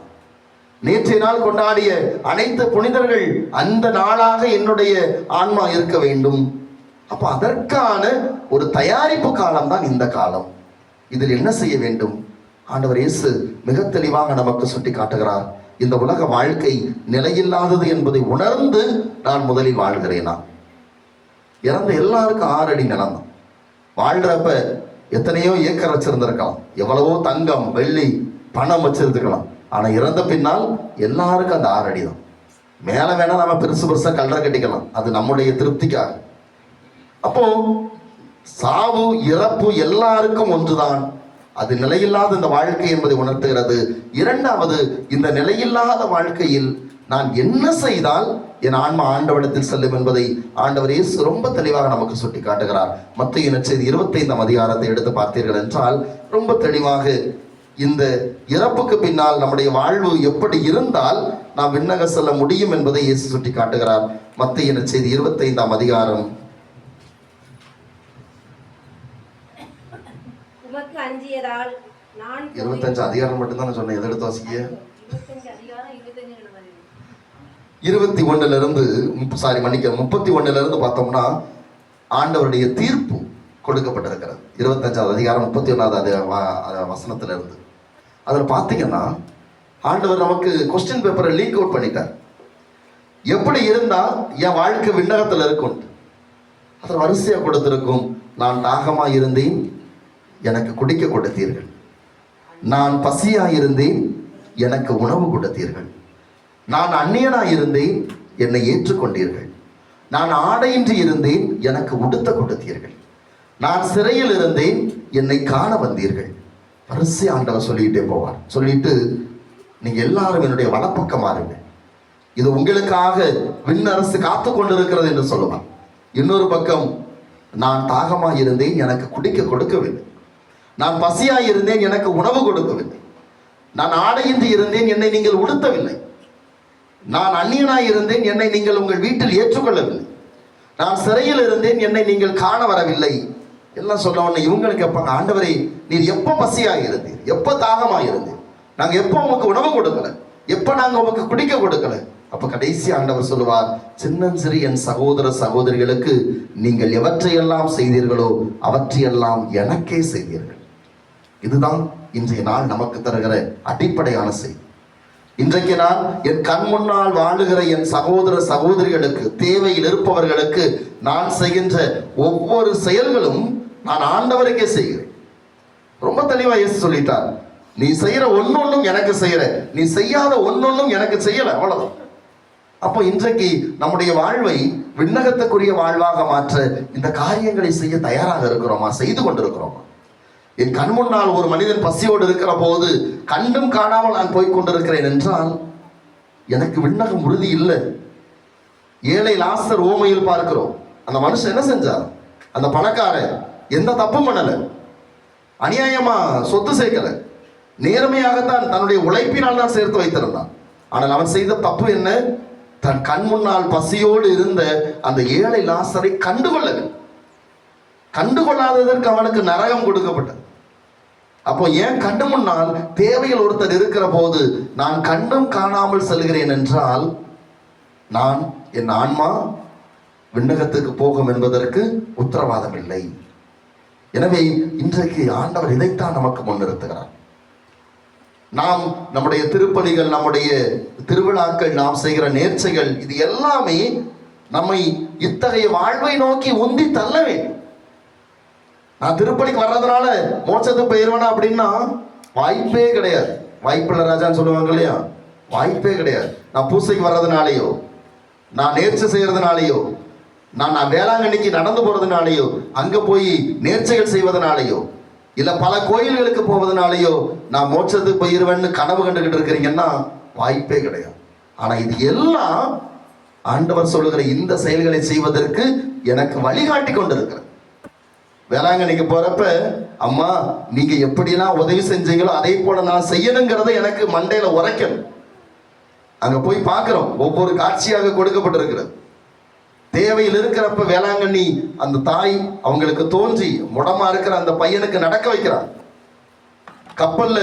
நேற்றைய நாள் கொண்டாடிய அனைத்து புனிதர்கள் அந்த நாளாக என்னுடைய ஆன்மா இருக்க வேண்டும். அப்ப அதற்கான ஒரு தயாரிப்பு காலம் தான் இந்த காலம். இதில் என்ன செய்ய வேண்டும்? ஆண்டவர் இயேசு மிக தெளிவாக நமக்கு சுட்டி காட்டுகிறார். இந்த உலக வாழ்க்கை நிலையில்லாதது என்பதை உணர்ந்து நான் முதலில் வாழ்கிறேனா? இறந்த எல்லாருக்கும் 6 அடி நிலம் தான். வாழ்றப்ப எத்தனையோ ஏக்கர் வச்சிருந்திருக்கலாம், எவ்வளவோ தங்கம் வெள்ளி பணம் வச்சிருந்துக்கலாம். ஆனா இறந்த பின்னால் எல்லாருக்கும் அந்த 6 அடி தான். மேல வேணா நம்ம பெருசு பெருசா கல்லறை கட்டிக்கலாம், அது நம்முடைய திருப்திக்காக. அப்போ சாவு இறப்பு எல்லாருக்கும் ஒன்றுதான். அது நிலையில்லாத இந்த வாழ்க்கை என்பதை உணர்த்துகிறது. இரண்டாவது, இந்த நிலையில்லாத வாழ்க்கையில் நான் என்ன செய்தால் என் ஆன்மா ஆண்டவரிடத்தில் செல்லும் என்பதை ஆண்டவர் இயேசு ரொம்ப தெளிவாக நமக்கு சுட்டி காட்டுகிறார். மத்தேயு நற்செய்தி 25ஆம் அதிகாரத்தை எடுத்து பார்த்தீர்கள் என்றால் ரொம்ப தெளிவாக இந்த இறப்புக்கு பின்னால் நம்முடைய வாழ்வு எப்படி இருந்தால் நாம் விண்ணக செல்ல முடியும் என்பதை இயேசு சுட்டி காட்டுகிறார். மத்தேயு நற்செய்தி 25ஆம் அதிகாரம் 25 அதிகாரம் மட்டும்தான் சொன்னேன். எதை எடுத்து வாசிக்க? 31 பார்த்தோம்னா ஆண்டவருடைய தீர்ப்பு கொடுக்கப்பட்டிருக்கிறது. 25ஆவது அதிகாரம் 31ஆவது வசனத்திலிருந்து அதில் பார்த்தீங்கன்னா ஆண்டவர் நமக்கு கொஸ்டின் பேப்பரை லீக் அவுட் பண்ணிட்டார். எப்படி இருந்தா என் வாழ்க்கை விண்ணகத்தில் இருக்கும் அதில் வரிசையா கொடுத்திருக்கும். நான் தாகமா இருந்தேன், எனக்கு குடிக்க கொடுத்தீர்கள். நான் பசியா இருந்தேன், எனக்கு உணவு கொடுத்தீர்கள். நான் அந்நியனா இருந்தேன், என்னை ஏற்றுக்கொண்டீர்கள். நான் ஆடையின்றி இருந்தேன், எனக்கு உடுத்த கொடுத்தீர்கள். நான் சிறையில் இருந்தேன், என்னை காண வந்தீர்கள். வரிசை ஆண்டவர் சொல்லிட்டே போவார். சொல்லிட்டு நீங்க எல்லாரும் என்னுடைய வலப்பக்கம் மாறுங்க, இது உங்களுக்காக விண்ணரசு காத்து கொண்டிருக்கிறது என்று சொல்லுவார். இன்னொரு பக்கம், நான் தாகமா இருந்தேன், எனக்கு குடிக்க கொடுக்கவில்லை. நான் பசியாய் இருந்தேன், எனக்கு உணவு கொடுக்கவில்லை. நான் ஆடையின்றி இருந்தேன், என்னை நீங்கள் உடுத்தவில்லை. நான் அந்நியனாய் இருந்தேன், என்னை நீங்கள் உங்கள் வீட்டில் ஏற்றுக்கொள்ளவில்லை. நான் சிறையில் இருந்தேன், என்னை நீங்கள் காண வரவில்லை. எல்லாம் சொல்ல உடனே இவங்களுக்கு கேட்பாங்க, ஆண்டவரே நீர் எப்போ பசியாக இருந்தீர், எப்போ தாகமாக இருந்தீர், நாங்கள் எப்போ உங்களுக்கு உணவு கொடுக்கல, எப்போ நாங்கள் உங்களுக்கு குடிக்க கொடுக்கல. அப்போ கடைசி ஆண்டவர் சொல்லுவார், சின்னஞ்சிறு என் சகோதர சகோதரிகளுக்கு நீங்கள் எவற்றையெல்லாம் செய்தீர்களோ அவற்றையெல்லாம் எனக்கே செய்தீர்கள். இதுதான் இன்றைய நாள் நமக்கு தருகிற அடிப்படையான செய்தி. இன்றைக்கு நான் என் கண் முன்னால் வாழுகிற என் சகோதர சகோதரிகளுக்கு, தேவையில் இருப்பவர்களுக்கு நான் செய்கின்ற ஒவ்வொரு செயல்களும் நான் ஆண்டவருக்கே செய்கிறேன். ரொம்ப தெளிவா இயேசு சொல்லிட்டார், நீ செய்யற ஒன்னொன்னும் எனக்கு செய்யற, நீ செய்யாத ஒன்னொன்னும் எனக்கு செய்யல, அவ்வளவுதான். அப்போ இன்றைக்கு நம்முடைய வாழ்வை விண்ணகத்துக்குரிய வாழ்வாக மாற்ற இந்த காரியங்களை செய்ய தயாராக இருக்கிறோமா, செய்து கொண்டிருக்கிறோமா? என் கண் முன்னால் ஒரு மனிதன் பசியோடு இருக்கிற போது கண்டும் காணாமல் நான் போய் கொண்டிருக்கிறேன் என்றால் எனக்கு விண்ணகம் உறுதி இல்லை. ஏழை லாசர் ஓமையில் பார்க்கிறோம். அந்த மனுஷன் என்ன செஞ்சார்? அந்த பணக்காரன் எந்த தப்பும் பண்ணல, அநியாயமா சொத்து சேர்க்கல, நேர்மையாகத்தான் தன்னுடைய உழைப்பினால் தான் சேர்த்து வைத்திருந்தான். ஆனால் அவன் செய்த தப்பு என்ன? தன் கண் முன்னால் பசியோடு இருந்த அந்த ஏழை லாசரை கண்டுகொள்ளவில்லை. கண்டுகொள்ளாததற்கு அவனுக்கு நரகம் கொடுக்கப்பட்டது. அப்போ என் கண்ணு முன்னால் தேவையில் ஒருத்தர் இருக்கிற போது நான் கண்டும் காணாமல் செல்கிறேன் என்றால் நான் என் ஆன்மா விண்ணகத்துக்கு போகும் என்பதற்கு உத்தரவாதம் இல்லை. எனவே இன்றைக்கு ஆண்டவர் இதைத்தான் நமக்கு முன்னிறுத்துகிறார். நாம் நம்முடைய திருப்பலிகள், நம்முடைய திருவிழாக்கள், நாம் செய்கிற நேர்ச்சைகள், இது எல்லாமே நம்மை இத்தகைய வாழ்வை நோக்கி உந்தி தள்ள வேண்டும். நான் திருப்பலிக்கு வர்றதுனால மோட்சத்துக்கு போயிருவேனா அப்படின்னா வாய்ப்பே கிடையாது. வாய்ப்பில்லை ராஜான்னு சொல்லுவாங்க இல்லையா, வாய்ப்பே கிடையாது. நான் பூசைக்கு வர்றதுனாலேயோ, நான் நேர்ச்சை செய்யறதுனாலேயோ, நான் வேளாங்கண்ணிக்கு நடந்து போறதுனாலேயோ, அங்க போய் நேர்ச்சைகள் செய்வதனாலேயோ, இல்ல பல கோயில்களுக்கு போவதனாலேயோ நான் மோட்சத்துக்கு போயிருவேன்னு கனவு கண்டுகிட்டு இருக்கிறீங்கன்னா வாய்ப்பே கிடையாது. ஆனா இது எல்லாம் ஆண்டவர் சொல்லுகிற இந்த செயல்களை செய்வதற்கு எனக்கு வழிகாட்டி கொண்டிருக்கிறது. வேளாங்கண்ணிக்கு போறப்ப அம்மா நீங்க எப்படிலாம் உதவி செஞ்சீங்களோ அதே போல நான் செய்யணுங்கிறத எனக்கு மண்டையில உரைக்கணும். அங்க போய் பார்க்கிறோம், ஒவ்வொரு காட்சியாக கொடுக்கப்பட்டிருக்கிறது. தேவையில் இருக்கிறப்ப வேளாங்கண்ணி அந்த தாய் அவங்களுக்கு தோன்றி முடமா இருக்கிற அந்த பையனுக்கு நடக்க வைக்கிறார். கப்பல்ல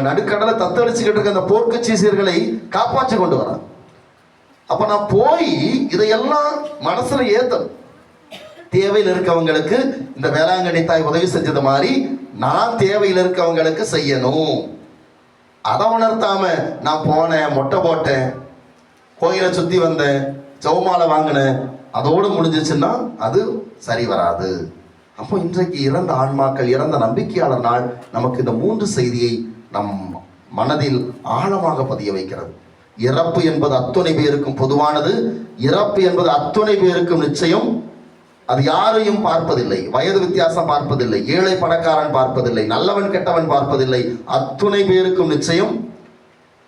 நடுக்கடலை தத்தளிச்சுக்கிட்டு இருக்க அந்த போர்க்கு சீசியர்களை காப்பாற்றி கொண்டு வரான். அப்ப நான் போய் இதையெல்லாம் மனசுல ஏத்தணும். தேவையில் இருக்கவங்களுக்கு இந்த வேளாங்கண்ணி தாய் உதவி செஞ்சது மாதிரி நான் தேவையில் இருக்கவங்களுக்கு செய்யணும். அதை உணர்த்தாம நான் போனேன், மொட்டை போட்டேன், கோயிலை சுத்தி வந்தேன், ஜவுமாலை வாங்கினேன், அதோடு முடிஞ்சிச்சுன்னா அது சரி வராது. அப்போ இன்றைக்கு இறந்த ஆன்மாக்கள், இறந்த நம்பிக்கையாளர் நாள் நமக்கு இந்த 3 செய்தியை நம் மனதில் ஆழமாக பதிய வைக்கிறது. இறப்பு என்பது அத்துணை பேருக்கும் பொதுவானது. இறப்பு என்பது அத்துணை பேருக்கும் நிச்சயம். அது யாரையும் பார்ப்பதில்லை, வயது வித்தியாசம் பார்ப்பதில்லை, ஏழை பணக்காரன் பார்ப்பதில்லை, நல்லவன் கெட்டவன் பார்ப்பதில்லை, அத்துணை பேருக்கும் நிச்சயம்.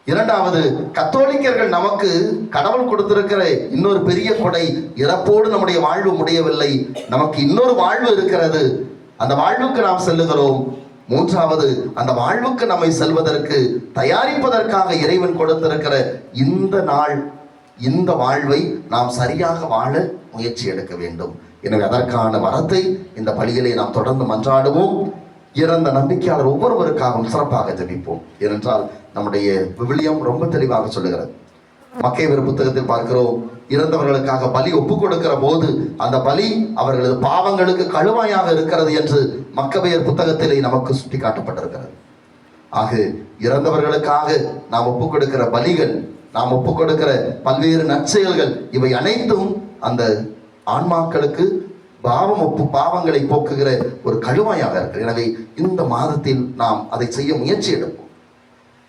இரண்டாவது, கத்தோலிக்கர்கள் நமக்கு கடவுள் கொடுத்திருக்கிற இன்னொரு பெரிய கொடை, இறப்போடு நம்முடைய வாழ்வு முடியவில்லை, நமக்கு இன்னொரு வாழ்வு இருக்கிறது, அந்த வாழ்வுக்கு நாம் செல்லுகிறோம். மூன்றாவது, அந்த வாழ்வுக்கு நம்மை செல்வதற்கு தயாரிப்பதற்காக இறைவன் கொடுத்திருக்கிற இந்த நாள், இந்த வாழ்வை நாம் சரியாக வாழ முயற்சி எடுக்க வேண்டும். எனவே அதற்கான வரத்தை இந்த பலியிலே நாம் தொடர்ந்து மன்றாடுவோம். இறந்த நம்பிக்கையாளர் ஒவ்வொருவருக்காகவும் சிறப்பாக ஜெபிப்போம். ஏனென்றால் நம்முடைய விவிலியம் ரொம்ப தெளிவாக சொல்லுகிறது. மக்கேயர் புத்தகத்தில் பார்க்கிறோம், இறந்தவர்களுக்காக பலி ஒப்பு கொடுக்கிற போது அந்த பலி அவர்களது பாவங்களுக்கு கழுவாயாக இருக்கிறது என்று மக்கேயர் புத்தகத்திலே நமக்கு சுட்டி காட்டப்பட்டிருக்கிறது. ஆக இறந்தவர்களுக்காக நாம் ஒப்பு கொடுக்கிற பலிகள், நாம் ஒப்பு கொடுக்கிற பல்வேறு நற்செயல்கள், இவை அனைத்தும் அந்த ஆன்மாக்களுக்கு பாவங்களை போக்குகிற ஒரு கழுவாயாக இருக்கு. எனவே இந்த மாதத்தில் நாம் அதை செய்ய முயற்சி எடுப்போம்.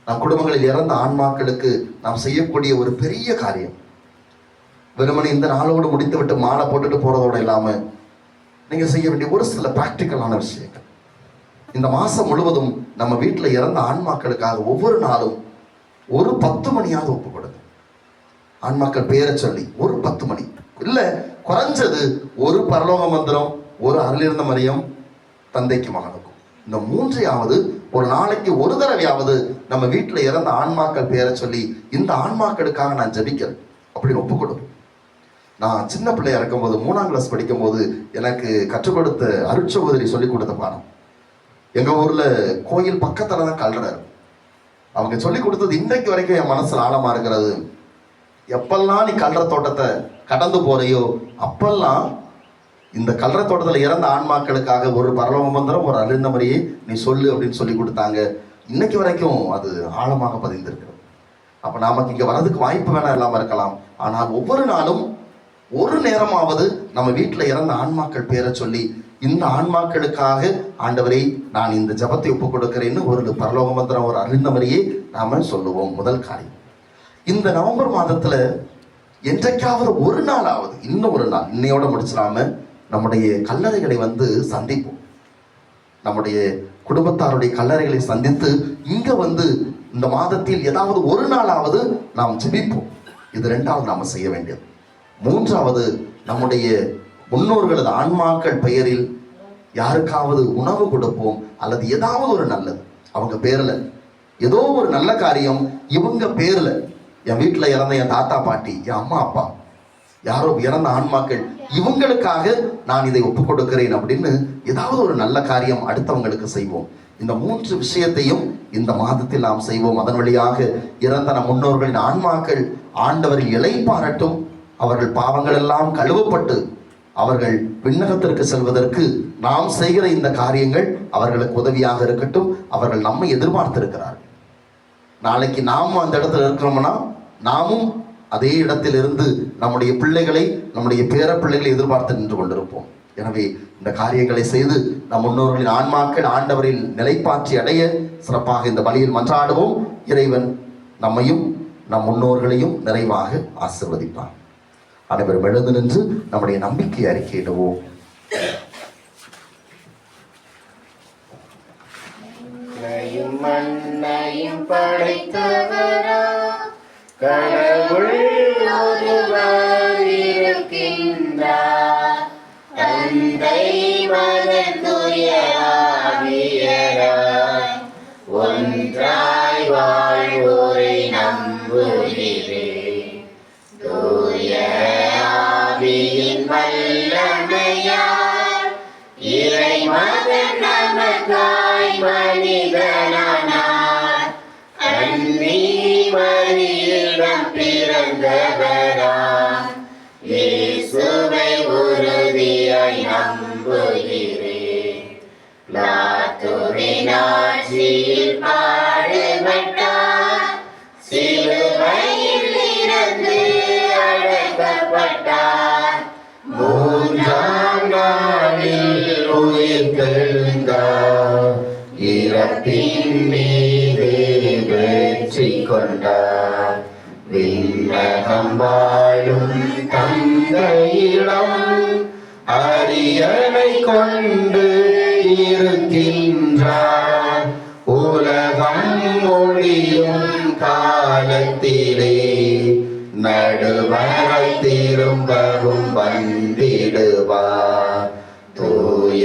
நம் குடும்பங்களில் இறந்த ஆன்மாக்களுக்கு நாம் செய்யக்கூடிய ஒரு பெரிய காரியம், வெறுமனே இந்த நாளோடு முடித்துவிட்டு மாலை போட்டுட்டு போறதோடு இல்லாம நீங்க செய்ய வேண்டிய ஒரு சில பிராக்டிக்கலான விஷயங்கள். இந்த மாசம் முழுவதும் நம்ம வீட்டில் இறந்த ஆன்மாக்களுக்காக ஒவ்வொரு நாளும் ஒரு 10 மணியாவது ஒப்பு கொடுங்க. ஆன்மாக்கள் பேரை சொல்லி ஒரு 10 மணி இல்ல, குறைஞ்சது ஒரு பரலோக மந்திரம், ஒரு அருளிருந்த மரியம், தந்தைக்கு மகனுக்கும், இந்த 3ஐயாவது ஒரு நாளைக்கு ஒரு தடவையாவது நம்ம வீட்டில் இறந்த ஆன்மாக்கள் பேரை சொல்லி இந்த ஆன்மாக்களுக்காக நான் ஜெபிக்கிறேன் அப்படின்னு ஒப்பு கொடுப்பேன். நான் சின்ன பிள்ளையா இருக்கும்போது 3ஆம் கிளாஸ் படிக்கும் போது எனக்கு கற்றுக் கொடுத்த அருட்சகோதரி சொல்லி கொடுத்த பாடம், எங்க ஊர்ல கோயில் பக்கத்துல தான் கல்லறை இருக்கும். அவங்க சொல்லி கொடுத்தது இன்றைக்கு வரைக்கும் என் மனசுல ஆழமா இருக்கிறது. எப்பெல்லாம் நீ கல்லறை தோட்டத்தை கடந்து போறையோ அப்பெல்லாம் இந்த கல்லறை தோட்டத்தில் இறந்த ஆன்மாக்களுக்காக ஒரு பரலோக மந்திரம், ஒரு அருளிருந்த மரியை நீ சொல்லு அப்படின்னு சொல்லி கொடுத்தாங்க. இன்னைக்கு வரைக்கும் அது ஆழமாக பதிந்திருக்கிறது. அப்ப நமக்கு இங்க வர்றதுக்கு வாய்ப்பு வேணா இல்லாம இருக்கலாம், ஆனால் ஒவ்வொரு நாளும் ஒரு நேரமாவது நம்ம வீட்டில் இறந்த ஆன்மாக்கள் பேரை சொல்லி இந்த ஆன்மாக்களுக்காக ஆண்டவரை நான் இந்த ஜபத்தை ஒப்புக் கொடுக்கிறேன்னு ஒரு பரலோக மந்திரம், ஒரு அருளிருந்த மரியை நாம சொல்லுவோம். முதல் காரியம், இந்த நவம்பர் மாதத்துல என்றைக்காவது ஒரு நாளாவது, இன்னும் ஒரு நாள், இன்னையோட முடிச்சிடாம நம்முடைய கல்லறைகளை சந்திப்போம். நம்முடைய குடும்பத்தாருடைய கல்லறைகளை சந்தித்து இங்க இந்த மாதத்தில் ஏதாவது ஒரு நாளாவது நாம் ஜெபிப்போம். இது 2வது நாம செய்ய வேண்டியது. 3வது, நம்முடைய முன்னோர்களது ஆன்மாக்கள் பெயரில் யாருக்காவது உணவு கொடுப்போம், அல்லது ஏதாவது ஒரு நல்லது அவங்க பேர்ல ஏதோ ஒரு நல்ல காரியம் இவங்க பேர்ல, என் வீட்டில் இறந்த என் தாத்தா பாட்டி, என் அம்மா அப்பா, யாரோ இறந்த ஆன்மாக்கள், இவங்களுக்காக நான் இதை ஒப்புக் கொடுக்கிறேன் அப்படின்னு ஏதாவது ஒரு நல்ல காரியம் அடுத்தவங்களுக்கு செய்வோம். இந்த 3 விஷயத்தையும் இந்த மாதத்தில் நாம் செய்வோம். அதன் வழியாக இறந்த நம் முன்னோர்களின் ஆன்மாக்கள் ஆண்டவரில் இளைப்பாறட்டும். அவர்கள் பாவங்கள் எல்லாம் கழுவப்பட்டு அவர்கள் விண்ணகத்திற்கு செல்வதற்கு நாம் செய்கிற இந்த காரியங்கள் அவர்களுக்கு உதவியாக இருக்கட்டும். அவர்கள் நம்மை எதிர்பார்த்திருக்கிறார்கள். நாளைக்கு நாம் அந்த இடத்துல இருக்கிறோம்னா நாமும் அதே இடத்திலிருந்து நம்முடைய பிள்ளைகளை, நம்முடைய பேர பிள்ளைகளை எதிர்பார்த்து நின்று கொண்டிருப்போம். எனவே இந்த காரியங்களை செய்து நம் முன்னோர்களின் ஆன்மாக்கள் ஆண்டவரில் நிலைப்பாற்றி அடைய சிறப்பாக இந்த பலியில் மன்றாடுவோம். இறைவன் நம்மையும் நம் முன்னோர்களையும் நிறைவாக ஆசீர்வதிப்பார். அனைவரும் எழுந்து நின்று நம்முடைய நம்பிக்கை அறிக்கையிடுவோம். மண்ணையும் படைத்தவரா கடவுள் ஒருவர் இருக்கின்றார். தந்தை மகன் தூய ஆவியராய் ஒன்றாய் வாழ்வோரை நம்புகிறேன். தூய ஆவியின் வல்லமையால் இறைமகன் நமக்காய் மனிதனானார். அன்னை மரியிடம் பிறந்தவராம் இயேசுவை உறுதியாய் நம்புகிறேன். பிலாத்துவின் ஆட்சியில் பாடுபட்டார். சிலுவையில் இறந்து அடக்கப்பட்டார். 3ஆம் நாளில் உயிர்த்தெழுந்தார். இறப்பின் மீது வெற்றி கொண்டார். விண்ணகம் வாழும் தந்தையிடம் அரியணை கொண்டு இருக்கின்றார். உலகம் ஒளியும் காலத்திலே நடுவரை திரும்பவும் வந்திடுவார். தூய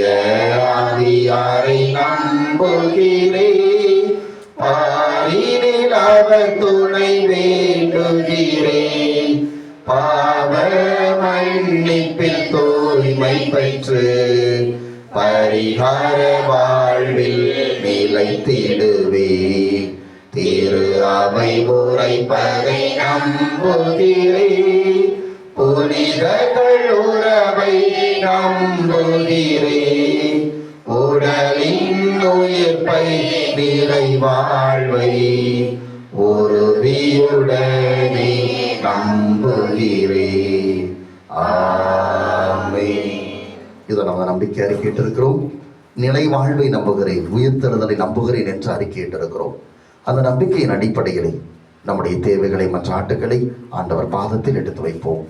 ஆவியாரை நம்புகிறேன். பாரினில் அவர் துணை வேண்டுகிறேன். பாவ மன்னிப்பில் தூய்மை பெற்று பரிகார வாழ்வில் நிலைத்திடுவே. திரு அவை உரைப்பதை நம்புகிறேன். புனிதர்கள் உறவை நம்புகிறேன். உடலின் உயிர்ப்பை நிலை வாழ்வை உறுதியுடனே நம்புகிறேன். ஆமென். இதை நம்ம நம்பிக்கை அறிக்கையிட்டிருக்கிறோம். நிலை வாழ்வை நம்புகிறேன், உயிர்த்தெழுதலை நம்புகிறேன் என்று அறிக்கையிட்டிருக்கிறோம். அந்த நம்பிக்கையின் அடிப்படையில் நம்முடைய தேவைகளை மற்ற ஆட்டுகளை ஆண்டவர் பாதத்தில் எடுத்து வைப்போம்.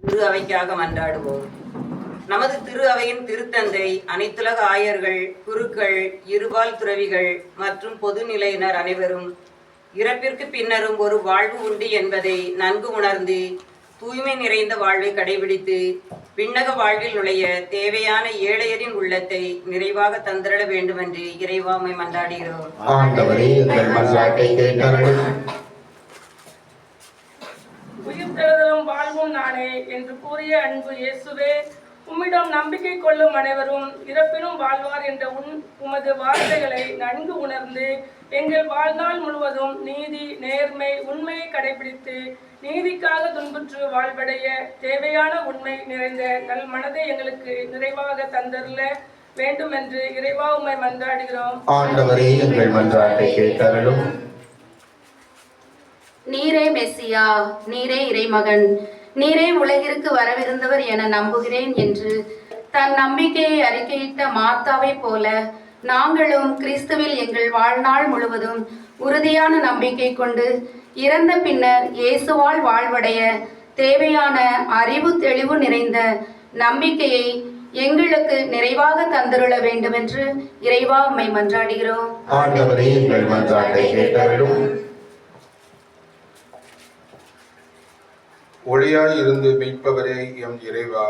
திரு அவைக்காக மன்றாடுவோம். நமது திரு அவையின் திருத்தந்தை, அனைத்துலக ஆயர்கள், குருக்கள், இருபால் துறவிகள் மற்றும் பொதுநிலையினர் அனைவரும் இறப்பிற்கு பின்னரும் ஒரு வாழ்வு உண்டு என்பதை நன்கு உணர்ந்து தூய்மை நிறைந்த வாழ்வை கடைபிடித்து விண்ணக வாழ்வில் நுழைய தேவையான ஏழையரின் உள்ளத்தை நிறைவாக தந்திரட வேண்டும் என்று இறைவாமை மன்றாடுகிறோம். ஆண்டவரே, எங்கள் மன்றாட்டை கேட்டருளும். உயிர்த்தெழுதலும் வாழ்வும் நானே என்று கூறிய அன்பு இயேசுவே, உம்மிடம் நம்பிக்கை கொள்ளும் அனைவரும் இறப்பினும் வாழ்வார் என்ற உமது வார்த்தைகளை நன்கு உணர்ந்து எங்கள் வாழ்நாள் முழுவதும் நீதி, நேர்மை, உண்மையை கடைபிடித்து நீதிக்காக துன்புற்று வாழ்வடைய தேவையான உண்மை நிறைந்த நல் மனதை எங்களுக்கு நிறைவாக தந்தருள வேண்டும் என்று இறைவா உம்மை மன்றாடுகிறோம். ஆண்டவரே, எங்கள் மன்றாட்டை கேட்டருளும். நீரே மெஸ்ஸியா, நீரே இறைமகன், நீரே உலகிற்கு வரவிருந்தவர் என நம்புகிறேன் என்று தன் நம்பிக்கையை அறிக்கையிட்ட மார்த்தாவை போல நாங்களும் கிறிஸ்துவில் எங்கள் வாழ்நாள் முழுவதும் உறுதியான நம்பிக்கை கொண்டு இறந்த பின்னர் இயேசுவால் வாழ்வடைய தேவையான அறிவு தெளிவு நிறைந்த நம்பிக்கையை எங்களுக்கு நிறைவாக தந்தருள வேண்டும் என்று இறைவா உம்மை மன்றாடுகிறோம். ஆண்டவரே, எங்கள் மன்றாட்டை கேட்டருளும். ஒளியாய் இருந்து மீட்பவரே எம் இறைவா,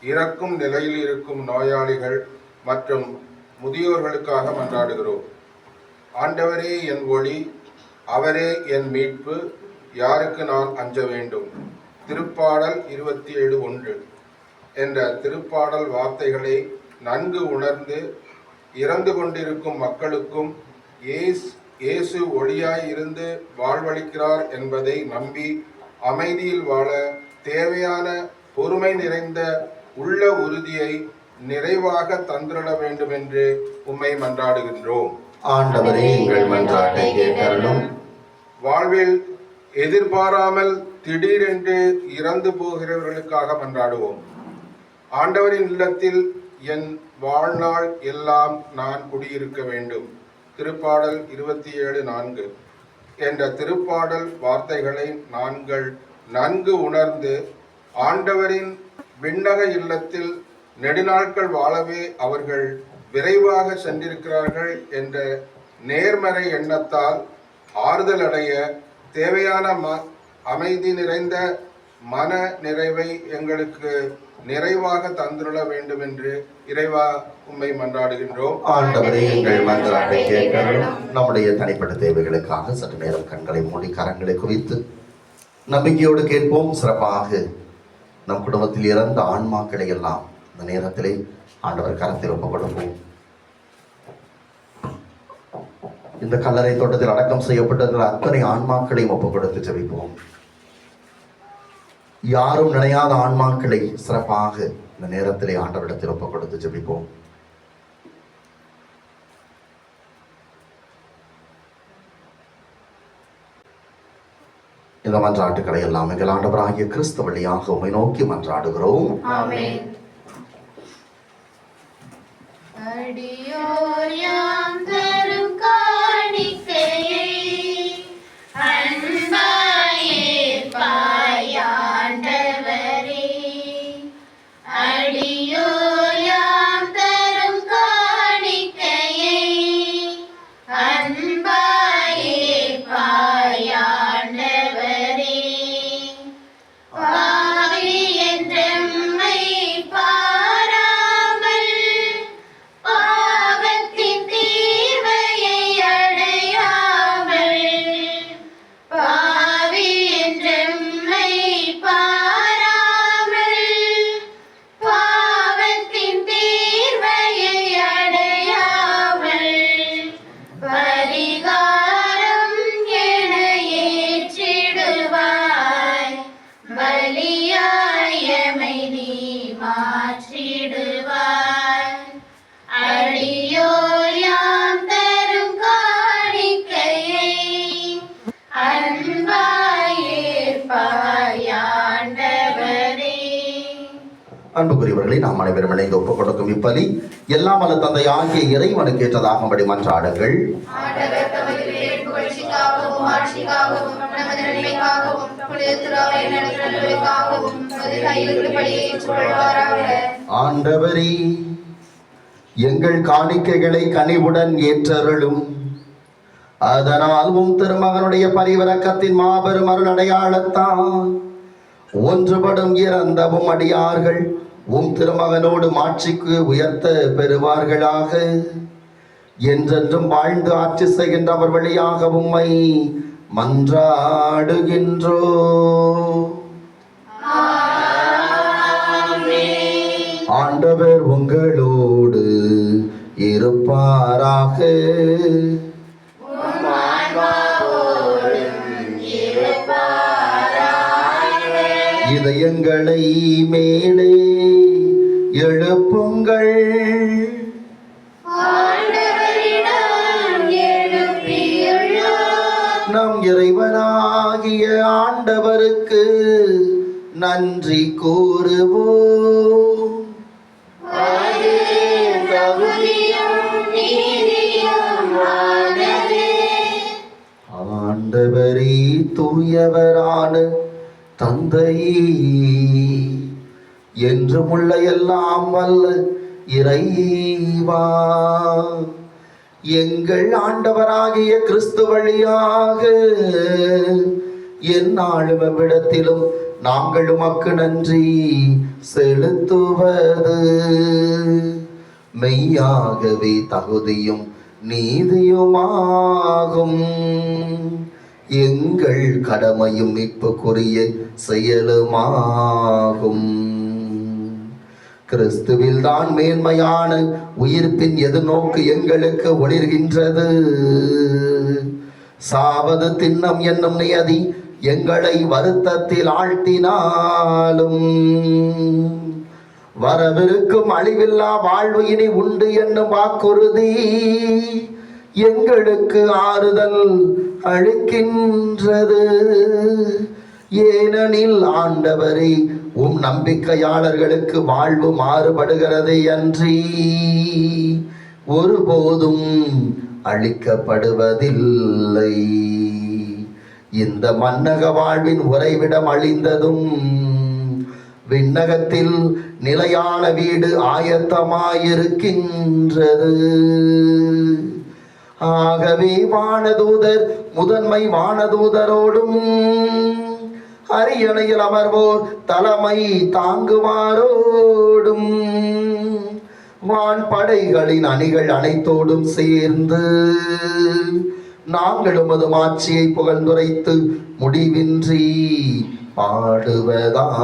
இறக்கும் நிலையில் இருக்கும் நோயாளிகள் மற்றும் முதியோர்களுக்காக மன்றாடுகிறோம். ஆண்டவரே என் ஒளி, அவரே என் மீட்பு, யாருக்கு நான் அஞ்ச வேண்டும்? திருப்பாடல் 27:1 என்ற திருப்பாடல் வார்த்தைகளை நன்கு உணர்ந்து இறந்து கொண்டிருக்கும் மக்களுக்கும் இயேசு ஒளியாய் இருந்து வாழ்வளிக்கிறார் என்பதை நம்பி அமைதியில் வாழ தேவையான பொறுமை நிறைந்த உள்ள உறுதியை நிறைவாக தந்திட வேண்டும் என்று உம்மை மன்றாடுகின்றோம். ஆண்டவரே, எங்கள் மன்றாட்டை கேட்டருளும். வாழ்வில் எதிர்பாராமல் திடீரென்று இறந்து போகிறவர்களுக்காக மன்றாடுவோம். ஆண்டவரின் இல்லத்தில் என் வாழ்நாள் எல்லாம் நான் குடியிருக்க வேண்டும். திருப்பாடல் 27:4 என்ற திருப்பாடல் வார்த்தைகளை நாங்கள் நன்கு உணர்ந்து ஆண்டவரின் விண்ணக இல்லத்தில் நெடுநாட்கள் வாழவே அவர்கள் விரைவாக சென்றிருக்கிறார்கள் என்ற நேர்மறை எண்ணத்தால் ஆறுதல் அடைய தேவையான அமைதி நிறைந்த மன நிறைவை எங்களுக்கு நிறைவாக தந்துள்ள வேண்டும் என்று இறைவா உம்மை மன்றாடுகின்றோம். ஆண்டவரே, எங்கள் மன்றாட்டை கேட்டருளும். நம்முடைய தனிப்பட்ட தேவைகளுக்காக சற்று நேரம் கண்களை மூடி கரங்களை குவித்து நம்பிக்கையோடு கேட்போம். சிறப்பாக நம் குடும்பத்தில் இறந்த ஆன்மாக்களை எல்லாம் இந்த நேரத்திலே ஆண்டவர் கரத்தில் ஒப்புக் கொடுப்போம். இந்த கல்லறை தோட்டத்தில் அடக்கம் செய்யப்பட்டிருக்கிற அத்தனை ஆன்மாக்களையும் ஒப்புக் கொடுத்து ஜெபிப்போம். யாரும் நினையாத ஆன்மாக்களை சிறப்பாக இந்த நேரத்திலே ஆண்டவரிடத்தில் ஒப்புக் கொடுத்து ஜெபிப்போம். இந்த மன்றாட்டுக்களை எல்லாம் எங்கள் ஆண்டவராகிய கிறிஸ்து வழியாக உம்மை நோக்கி மன்றாடுகிறோம். ஆமென். அடியோர் யாம் தரும் காணிக்கையை அன்பாய் ஏற்பாய் ஆண்டவரே. அடியோர் யாம் தரும் காணிக்கையை அன்பாய் ஏற்பாய் ஆண்டவரே. பாவி என்றெம்மை பாராமல் பாவத்தின் தீர்வையை அடையாமல், பாவி என்றெம்மை பாராமல் பாவத்தின் தீர்வையை அடையாமல், பரிகாரம் என ஏற்றிடுவாய், பலியாய் எமை நீ மாற்றிடுவாய். அடியோர் யாம் தரும் காணிக்கையை அன்பாய் ஏற்பாய் ஆண்டவரே. அன்புக்குரியவர்களை நாம் அனைவரும் இணைந்து ஒப்புக் கொடுக்கும் இப்பலி எல்லாம் வல்ல தந்தை ஆகிய இறைவனுக்கு ஏற்றதாகும்படி மன்றாடுங்கள். ஆண்டவர் தமது பேரின் புகழ்ச்சிக்காகவும் ஆட்சிக்காகவும் நமது நன்மைக்காகவும் புனித திருவை நடத்துவதற்காகவும் நமது கையில் பலியை ஏற்றுக்கொள்வாராக. ஆண்டவரே, எங்கள் காணிக்கைகளை கனிவுடன் ஏற்றருளும். அதனால் உம் திருமகனுடைய பரிவிரக்கத்தின் மாபெரும் அருள் அடையாளத்தால் ஒன்றுபடும் இறந்தவும் அடியார்கள் உம் திருமகனோடு மாட்சிக்கு உயர்த்த பெறுவார்களாக. என்றென்றும் வாழ்ந்து ஆட்சி செய்கின்ற அவர் வழியாக உம்மை மன்றாடுகின்றோ. ஆண்டவர் உங்களோடு இருப்பாராக. இதயங்களை மேலே எழுப்புங்கள். நம் இறைவனாகிய ஆண்டவருக்கு நன்றி கூறுவோம். ஆண்டவரே, தூயவரான தந்தையே, என்றுமுள்ள எல்லாம் வல்ல இறைவா, எங்கள் ஆண்டவராகிய கிறிஸ்து வழியாக எந்நாளும் எவ்விடத்திலும் நாங்கள் உமக்கு நன்றி செலுத்துவது மெய்யாகவே தகுதியும் நீதியுமாகும். எங்கள் கடமையும் மீட்புக்குரிய செயலுமாகும். கிறிஸ்துவில் தான் மேன்மையான உயிர்ப்பின் எதிர்நோக்கு எங்களுக்கு ஒளிர்கின்றது. சாவது திண்ணம் என்னும் நியதி எங்களை வருத்தத்தில் ஆழ்த்தினாலும் வரவிருக்கும் அழிவில்லா வாழ்வு இனி உண்டு என்னும் வாக்குறுதி எங்களுக்கு ஆறுதல் அளிக்கின்றது. ஏனெனில் ஆண்டவரே, உம் நம்பிக்கையாளர்களுக்கு வாழ்வு மாறுபடுகிறதே அன்றி ஒருபோதும் அளிக்கப்படுவதில்லை. இந்த மன்னக வாழ்வின் உறைவிடம் அழிந்ததும் விண்ணகத்தில் நிலையான வீடு ஆயத்தமாயிருக்கின்றது. ஆகவே வானதூதர் முதன்மை வானதூதரோடும் அரியணையில் அமர்வோர் தலைமை தாங்குவாரோடும் வான்படைகளின் அணிகள் அனைத்தோடும் சேர்ந்து நாங்கள் உமது மாட்சியை புகழ்ந்துரைத்து முடிவின்றி பாடுவதாவது.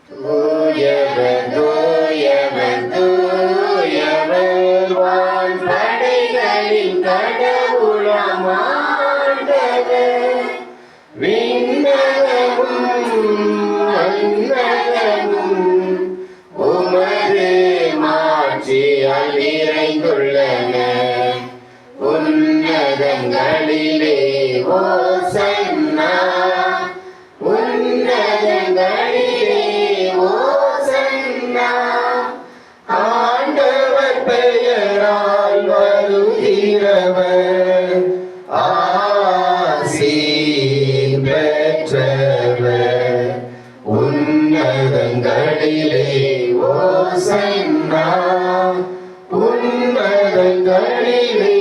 தூயவர் தூயவர் தூயவர் வான்படைகளின் கடவுளாம் ஆண்டவர். விண்ணகமும் மண்ணகமும் உமது மாட்சியால் நிறைந்துள்ளன. உன்னதங்களிலே ஓசன்னா, உன்னதங்களிலே ஓசன்னா. ஆண்டவர் பெயரால் வருகிறவர் ஆசீர் பெற்றவர். உன்னதங்களிலே ஓசன்னா, உன்னதங்களிலே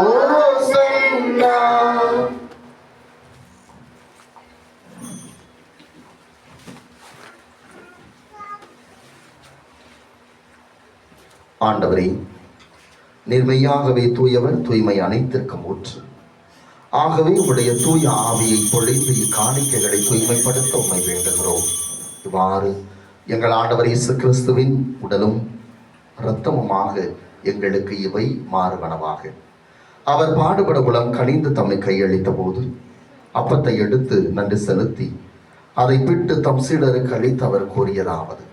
ஓசன்னா. ஆண்டவரே, நிர்மையாகவே தூயவர், தூய்மை அனைத்திற்கும் ஊற்று. ஆகவே உடைய தூய ஆவியை பொழிந்து இக்காணிக்கைகளை தூய்மைப்படுத்த உண்மை வேண்டுகிறோம். இவ்வாறு எங்கள் ஆண்டவர் இயேசு கிறிஸ்துவின் உடலும் இரத்தமுமாக எங்களுக்கு இவை மாறுவனவாக. அவர் பாடுபட உளம் கனிந்து தம்மை கையளித்த போது அப்பத்தை எடுத்து நன்றி செலுத்தி அதை பிட்டு தம் சீடருக்கு அளித்து அவர் கூறியதாவது: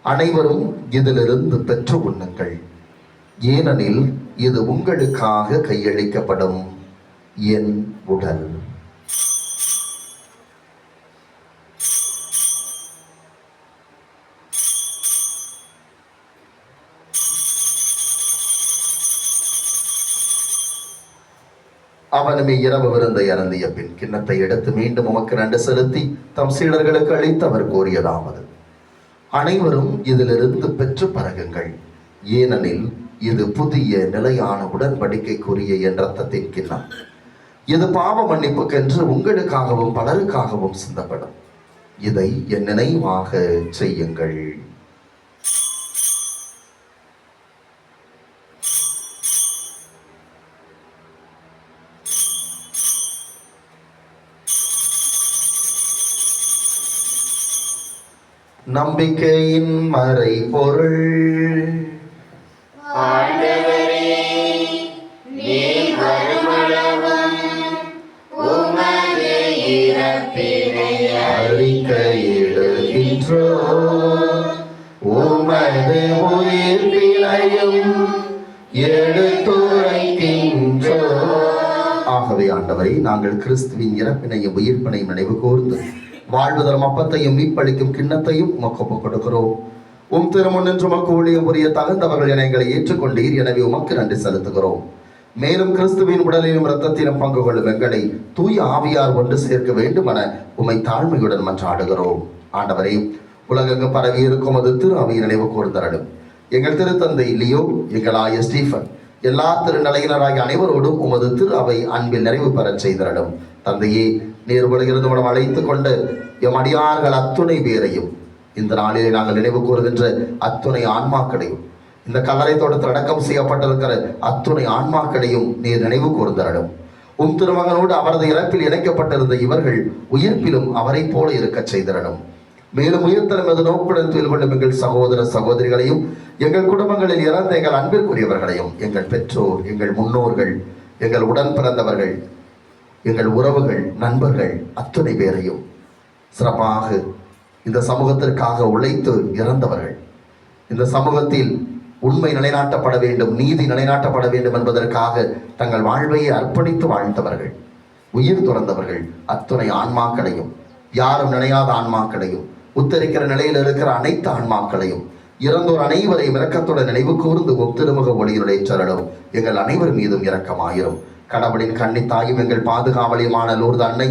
அனைவரும் இதிலிருந்து பெற்று உண்ணுங்கள், ஏனெனில் இது உங்களுக்காக கையளிக்கப்படும் என் உடல். அவனுமே இரவு விருந்தை அருந்திய பின் கிண்ணத்தை எடுத்து மீண்டும் உமக்கு நன்றி செலுத்தி தம் சீடர்களுக்கு அளித்து அவர் கூறியதாவது: அனைவரும் இதிலிருந்து பெற்று பருகுங்கள், ஏனெனில் இது புதிய நிலையான உடன்படிக்கைக்குரிய என் இரத்தத்தின் கிண்ணம். இது பாவ மன்னிப்புக்கென்று உங்களுக்காகவும் பலருக்காகவும் சிந்தப்படும். இதை என் நினைவாக செய்யுங்கள். நம்பிக்கையின் மறை பொருள். ஆண்டவரே, நீர் வருமளவும் உமது இறப்பினை அறிக்கையிடுகின்றோம், உமது உயிர்ப்பினையும் எடுத்துரைக்கின்றோம். ஆகவே ஆண்டவரே, நாங்கள் கிறிஸ்துவின் இறப்பினையும் உயிர்ப்பினையும் நினைவு கூர்ந்து வாழ்வு தரும் அப்பத்தையும் மீட்பளிக்கும் கிண்ணத்தையும் உமக்கு ஒப்புக் கொடுக்கிறோம். உம் திருமுன் நின்று உமக்கு ஊழியம் புரிய தகுந்தவர்கள் என எங்களை ஏற்றுக்கொண்டீர். எனவே உமக்கு நன்றி செலுத்துகிறோம். மேலும் கிறிஸ்துவின் உடலிலும் இரத்தத்திலும் பங்கு கொள்ளும் எங்களை தூய ஆவியார் ஒன்று சேர்க்க வேண்டும் என உம்மை தாழ்மையுடன் மன்றாடுகிறோம். ஆண்டவரே, உலகெங்கு பரவி இருக்கும் அது திரு அவையை நினைவு கூர்ந்தரடும். எங்கள் திருத்தந்தை லியோ, எங்கள் ஆய ஸ்டீஃபன், எல்லா திருநிலையினராகிய அனைவரோடும் உமது திரு அவை அன்பில் நிறைவு பெறச் செய்தரடும். தந்தையே, நீர் உலகிலிருந்து உடம் அழைத்துக் கொண்டு எம் அடியார்கள் அத்துணை பேரையும் இந்த நாளிலே நாங்கள் நினைவு கூறுகின்ற அத்துணை ஆன்மாக்களையும், இந்த கல்லறை தோட்டத்தில் அடக்கம் செய்யப்பட்டிருக்கிற அத்துணை ஆன்மாக்களையும் நீர் நினைவு கூர்ந்தரடும். உம் திருமகனோடு அவரது இறப்பில் இணைக்கப்பட்டிருந்த இவர்கள் உயிர்ப்பிலும் அவரை போல இருக்கச் செய்திடணும். மேலும் உயிர்த்தலும் எது நோக்குடன் துயில் கொள்ளும் எங்கள் சகோதர சகோதரிகளையும் எங்கள் குடும்பங்களில் இறந்த எங்கள் அன்பிற்குரியவர்களையும் எங்கள் பெற்றோர், எங்கள் முன்னோர்கள், எங்கள் உடன் பிறந்தவர்கள், எங்கள் உறவுகள், நண்பர்கள் அத்தனை பேரையும், சிறப்பாக இந்த சமூகத்திற்காக உழைத்து இறந்தவர்கள், இந்த சமூகத்தில் உண்மை நிலைநாட்டப்பட வேண்டும், நீதி நிலைநாட்டப்பட வேண்டும் என்பதற்காக தங்கள் வாழ்வையை அர்ப்பணித்து வாழ்ந்தவர்கள், உயிர் துறந்தவர்கள் அத்துணை ஆன்மாக்களையும், யாரும் நினையாத ஆன்மாக்களையும், உத்தரிக்கிற நிலையில் இருக்கிற அனைத்து ஆன்மாக்களையும், இறந்தோர் அனைவரையும் இரக்கத்துடன் நினைவு கூர்ந்து திருமுக ஒளியுடைய சரணம் எங்கள் அனைவர் மீதும் இரக்கமாயிரும். கடவுளின் கன்னித்தாயும் எங்கள் பாதுகாவலியுமான லூர்து அன்னை,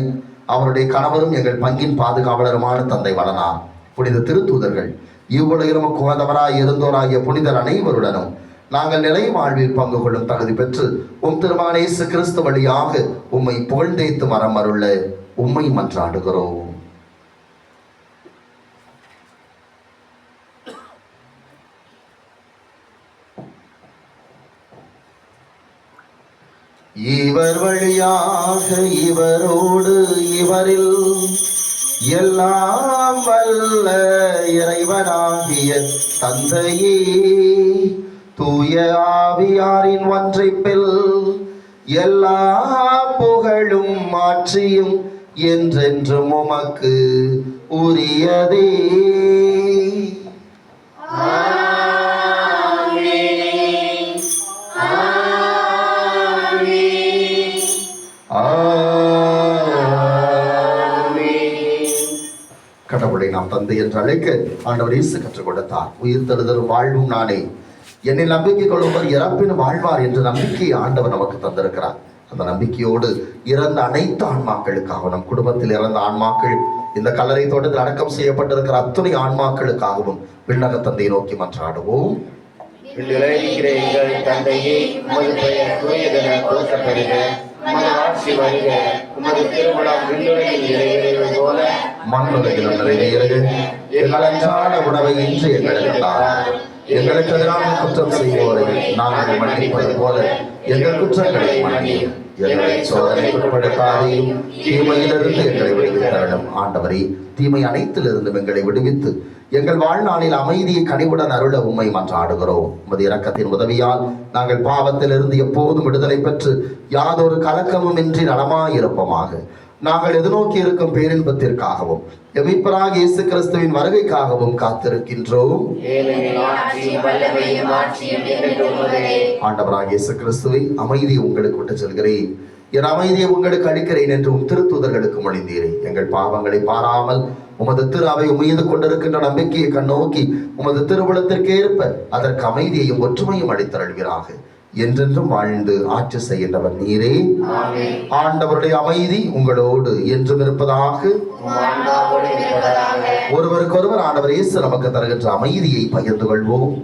அவருடைய கணவரும் எங்கள் பங்கின் பாதுகாவலருமான தந்தை வளனார், புனித திருத்தூதர்கள், இவ்வுலகிலும் குகந்தவராய் இருந்தோராகிய புனிதர் அனைவருடனும் நாங்கள் நிலை வாழ்வில் பங்கு கொள்ளும் தகுதி பெற்று திருமகன் இயேசு கிறிஸ்து வழியாக உம்மை புகழ்ந்தேத்து மரம் அருள உம்மை மன்றாடுகிறோம். இவர் வழியாக இவரோடு இவரில் எல்லாம் வல்ல இறைவனாகிய தந்தையே, தூய ஆவியாரின் ஒன்றைப்பில் எல்லா புகழும் ஆட்சியும் என்றென்றும் உமக்கு உரியதே. கடவுளை நாம் தந்தை என்று அழைக்க ஆண்டவர் இயேசு கற்றுக் கொடுத்தார். உயிர்த்தெழுதலும் வாழ்வும் நானே, என்னில் நம்பிக்கை கொள்ளுவர் இறப்பினும் வாழ்வார் என்ற நம்பிக்கையை ஆண்டவர் நமக்கு தந்திருக்கிறார். அந்த நம்பிக்கையோடு இறந்த அனைத்து ஆன்மாக்களுக்காகவும், நம் குடும்பத்தில் இறந்த ஆன்மாக்கள், இந்த கல்லறை தோட்டத்தில் அடக்கம் செய்யப்பட்டிருக்கிற அத்துணை ஆன்மாக்களுக்காகவும் விண்ணக தந்தையை நோக்கி மன்றாடுவோம். எங்கள் தந்தையே, உமது பெயர் தூயதென போற்றப்படுக, உமது ஆட்சி வருக, உமது திருமணம் விண்ணுலகில் நிறைவேறுவது போல மண்ணுலகிலும் நிறைவேறுக. எங்கள் அன்றாட உணவை இன்று எங்களுக்கு தாரும். எங்களுக்கு எதிராக குற்றம் செய்வோரை நாங்கள் மன்னிப்பது போல எங்கள் குற்றங்களை மன்னியும். எங்களை சோதனைக்கு உட்படுத்தாதையும் தீமையிலிருந்து எங்களை விடுவித்தரணும். ஆண்டவரே, தீமை அனைத்திலிருந்தும் எங்களை விடுவித்து எங்கள் வாழ்நாளில் அமைதியை கனிவுடன் அருள உம்மை மன்றாடுகிறோம். உமது இரக்கத்தின் உதவியால் நாங்கள் பாவத்திலிருந்து எப்போதும் விடுதலை பெற்று யாதொரு கலக்கமும் இன்றி நலமாயிருப்போமாக. நாங்கள் எதிர்நோக்கி இருக்கும் பேரின்பத்திற்காகவும் எமிப்பராக இயேசு கிறிஸ்துவின் வருகைக்காகவும் காத்திருக்கின்றோம். ஆண்டவராக இயேசு கிறிஸ்துவை அமைதியை உங்களுக்கு விட்டு செல்கிறேன், என் அமைதியை உங்களுக்கு அளிக்கிறேன் என்று திருத்தூதர்களுக்கு மொழிந்தீரே. எங்கள் பாவங்களை பாராமல் உமது திரு அவை உமையது கொண்டிருக்கின்ற நம்பிக்கையை கண்ணோக்கி உமது திருவுளத்திற்கு ஏற்ப அதற்கு அமைதியையும் ஒற்றுமையும் அளித்தருள்வீராக. என்றென்றும் வாழ்ந்து ஆட்சி செய்கின்றவர் நீரே. ஆண்டவருடைய அமைதி உங்களோடு என்றும் இருப்பதாக. ஒருவருக்கொருவர் ஆண்டவர் இயேசு நமக்கு தருகின்ற அமைதியை பகிர்ந்து கொள்வோம்.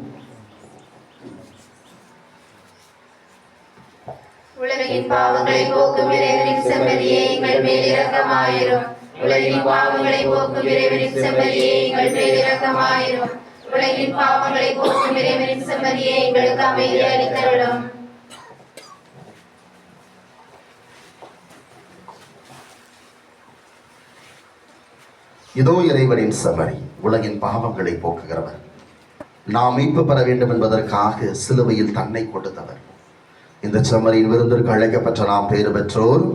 உலகின் பாவங்களை போக்கும் இறைவனின் செம்மறியே, எங்கள் மேல் இரக்கமாயிரும். உலகின் பாவங்களை போக்கும் இறைவனின் செம்மறியே, எங்கள் மேல் இரக்கமாயிரும். உலகின் பாவங்களை போக்கும் இறைவனின் செம்மறியே, எங்களுக்கு அமைதி அளித்தருளும். இதோ இறைவனின் செம்மறி, உலகின் பாவங்களை போக்குகிறவர். நாம் மீட்பு பெற வேண்டும் என்பதற்காக சிலுவையில் தன்னை கொடுத்தவர். இந்த செம்மறியின் விருந்திற்கு அழைக்கப்பட்ட நாம் பேறு பெற்றோர்.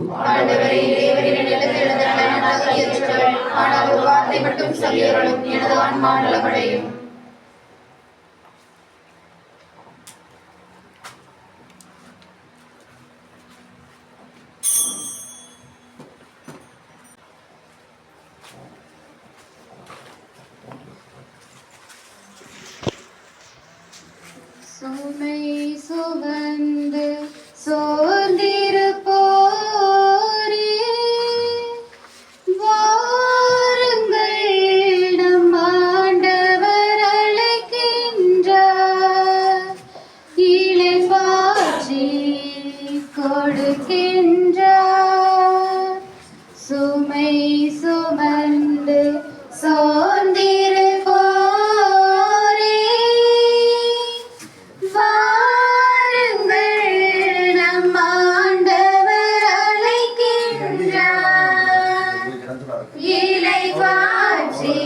சுமை சுமந்து சோர்ந்திருப்போரே, வாருங்கள், நம் ஆண்டவர் அழைக்கின்றார். இளைப்பாற்றி கொடுக்கின்றார். சுமை சுமந்து சோர்ந்திருப்போரே, இளைப்பாற்றி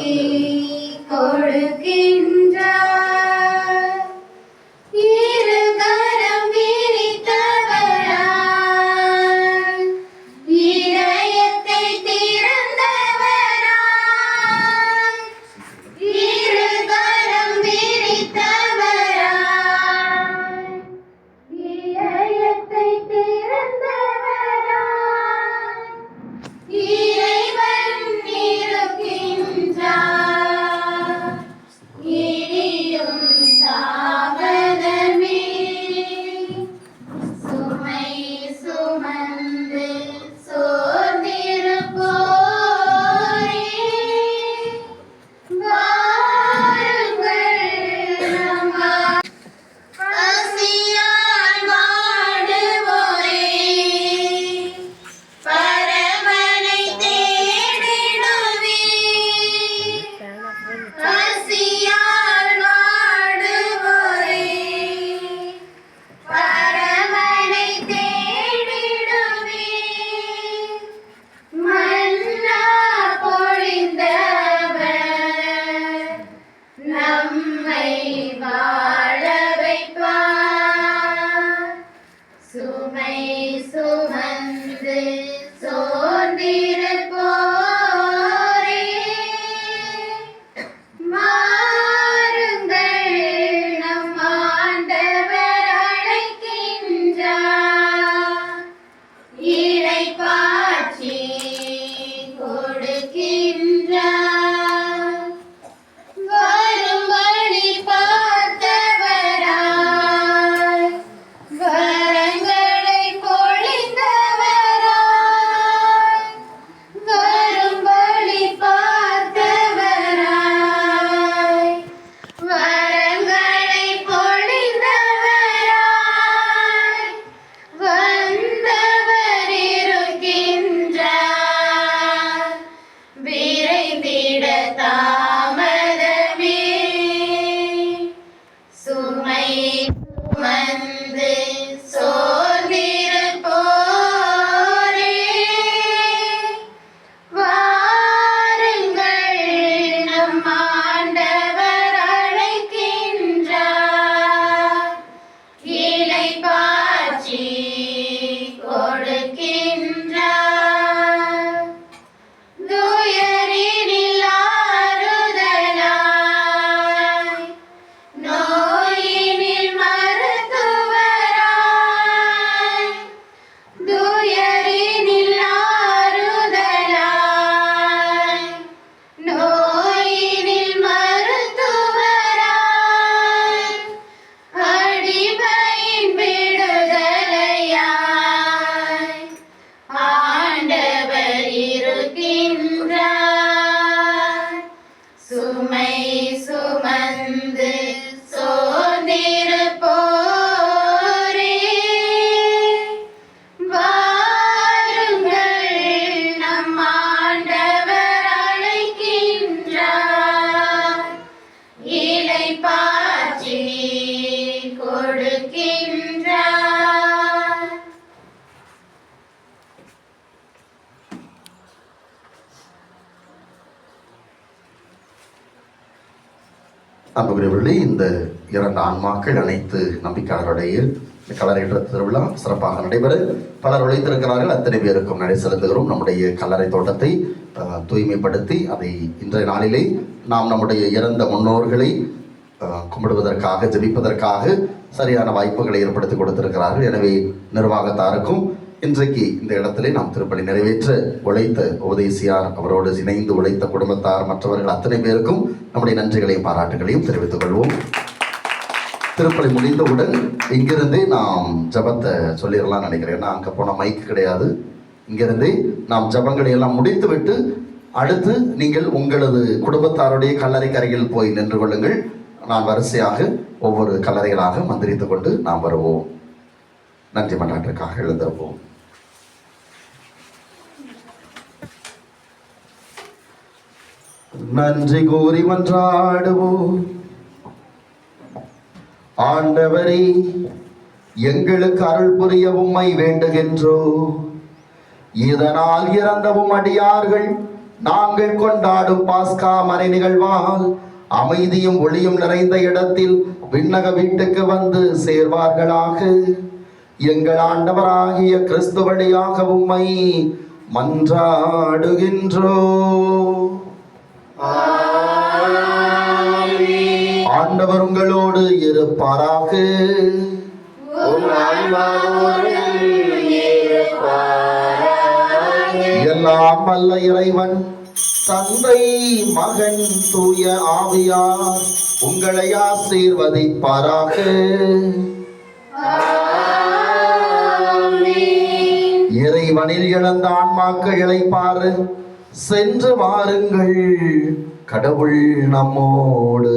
சுமை சுமந்து சோர்ந்திருப்போரே, வாருங்கள் நம் ஆண்டவர் அழைக்கின்றார். இளைப்பாற்றி கொடுக்கின்றார். வரும் வழி பார்த்தவராய், வரங்களை பொழிந்தவராய், வரும் வழி பார்த்தவராய், வரங்களை பொழிந்தவராய், வந்தவர் இருக்கின்றார். விரைந்திட தாமதமே, சுமை சுமந்து சோர்ந்திருப்போரே, வாருங்கள் நம் ஆண்டவர் அழைக்கின்றார். இளைப்பாற்றி கொடுக்கின்றார். துயரினில் ஆறுதலாய், நோயினில் மருத்துவராய், துயரினில் ஆறுதலாய், நோயினில் மருத்துவராய், அடிமையின் விடுதலையாய், ஆண்டவர் இருக்கின்றார். சுமை சுமந்து சோர்ந்திருப்போரே, வாருங்கள் நம் ஆண்டவர் அழைக்கின்றார். இளைப்பாற்றி கொடுக்கின்றார். அன்புக்குரியவர்களே, இந்த 2 ஆன்மாக்கள் அனைத்து நம்பிக்கையாளருடைய கல்லறையேற்ற திருவிழா சிறப்பாக நடைபெற பலர் உழைத்திருக்கிறார்கள். அத்தனை பேருக்கும் நடை செலுத்துகிறோம். நம்முடைய கல்லறை தோட்டத்தை தூய்மைப்படுத்தி அதை இன்றைய நாளிலே நாம் நம்முடைய இறந்த முன்னோர்களை கும்பிடுவதற்காக, ஜெபிப்பதற்காக சரியான வாய்ப்புகளை ஏற்படுத்தி கொடுத்திருக்கிறார்கள். எனவே நிர்வாகத்தாருக்கும் இன்றைக்கு இந்த இடத்திலே நாம் திருப்பலி நிறைவேற்ற உழைத்த உபதேசியார், அவரோடு இணைந்து உழைத்த குடும்பத்தார், மற்றவர்கள் அத்தனை பேருக்கும் நம்முடைய நன்றிகளையும் பாராட்டுகளையும் தெரிவித்துக் கொள்வோம். திருப்பலி முடிந்தவுடன் இங்கிருந்தே நாம் ஜபத்தை சொல்லிடலாம் நினைக்கிறேன். ஏன்னா அங்கே போன மைக் கிடையாது. இங்கிருந்தே நாம் ஜபங்களை எல்லாம் முடித்து விட்டு அடுத்து நீங்கள் உங்களது குடும்பத்தாருடைய கல்லறைக்கு அருகில் போய் நின்று கொள்ளுங்கள். நான் வரிசையாக ஒவ்வொரு கல்லறைகளாக மந்திரித்துக் கொண்டு நாம் வருவோம். நன்றி மன்றாட்டிற்காக எழுந்திருப்போம். நன்றி கூறி மன்றாடுவோம். ஆண்டவரே, எங்களுக்கு அருள் புரிய உம்மை வேண்டுகின்றோம். இதனால் இறந்தவும் அடியார்கள் நாங்கள் கொண்டாடும் பாஸ்கா மறை நிகழ்வால் அமைதியும் ஒளியும் நிறைந்த இடத்தில் விண்ணக வீட்டுக்கு வந்து சேர்வார்களாக. எங்கள் ஆண்டவராகிய கிறிஸ்து வழியாக உம்மை மன்றாடுகின்றோம். ஆண்டவர் உங்களோடு இருப்பாராக. எல்லாம் வல்ல இறைவன் தந்தை, மகன், தூய ஆவியார் உங்களை ஆசீர்வதிப்பாராக. இறைவனில் இழந்த ஆன்மாக்கள் இளைப்பாறு சென்று வாருங்கள். கடவுள் நம்மோடு.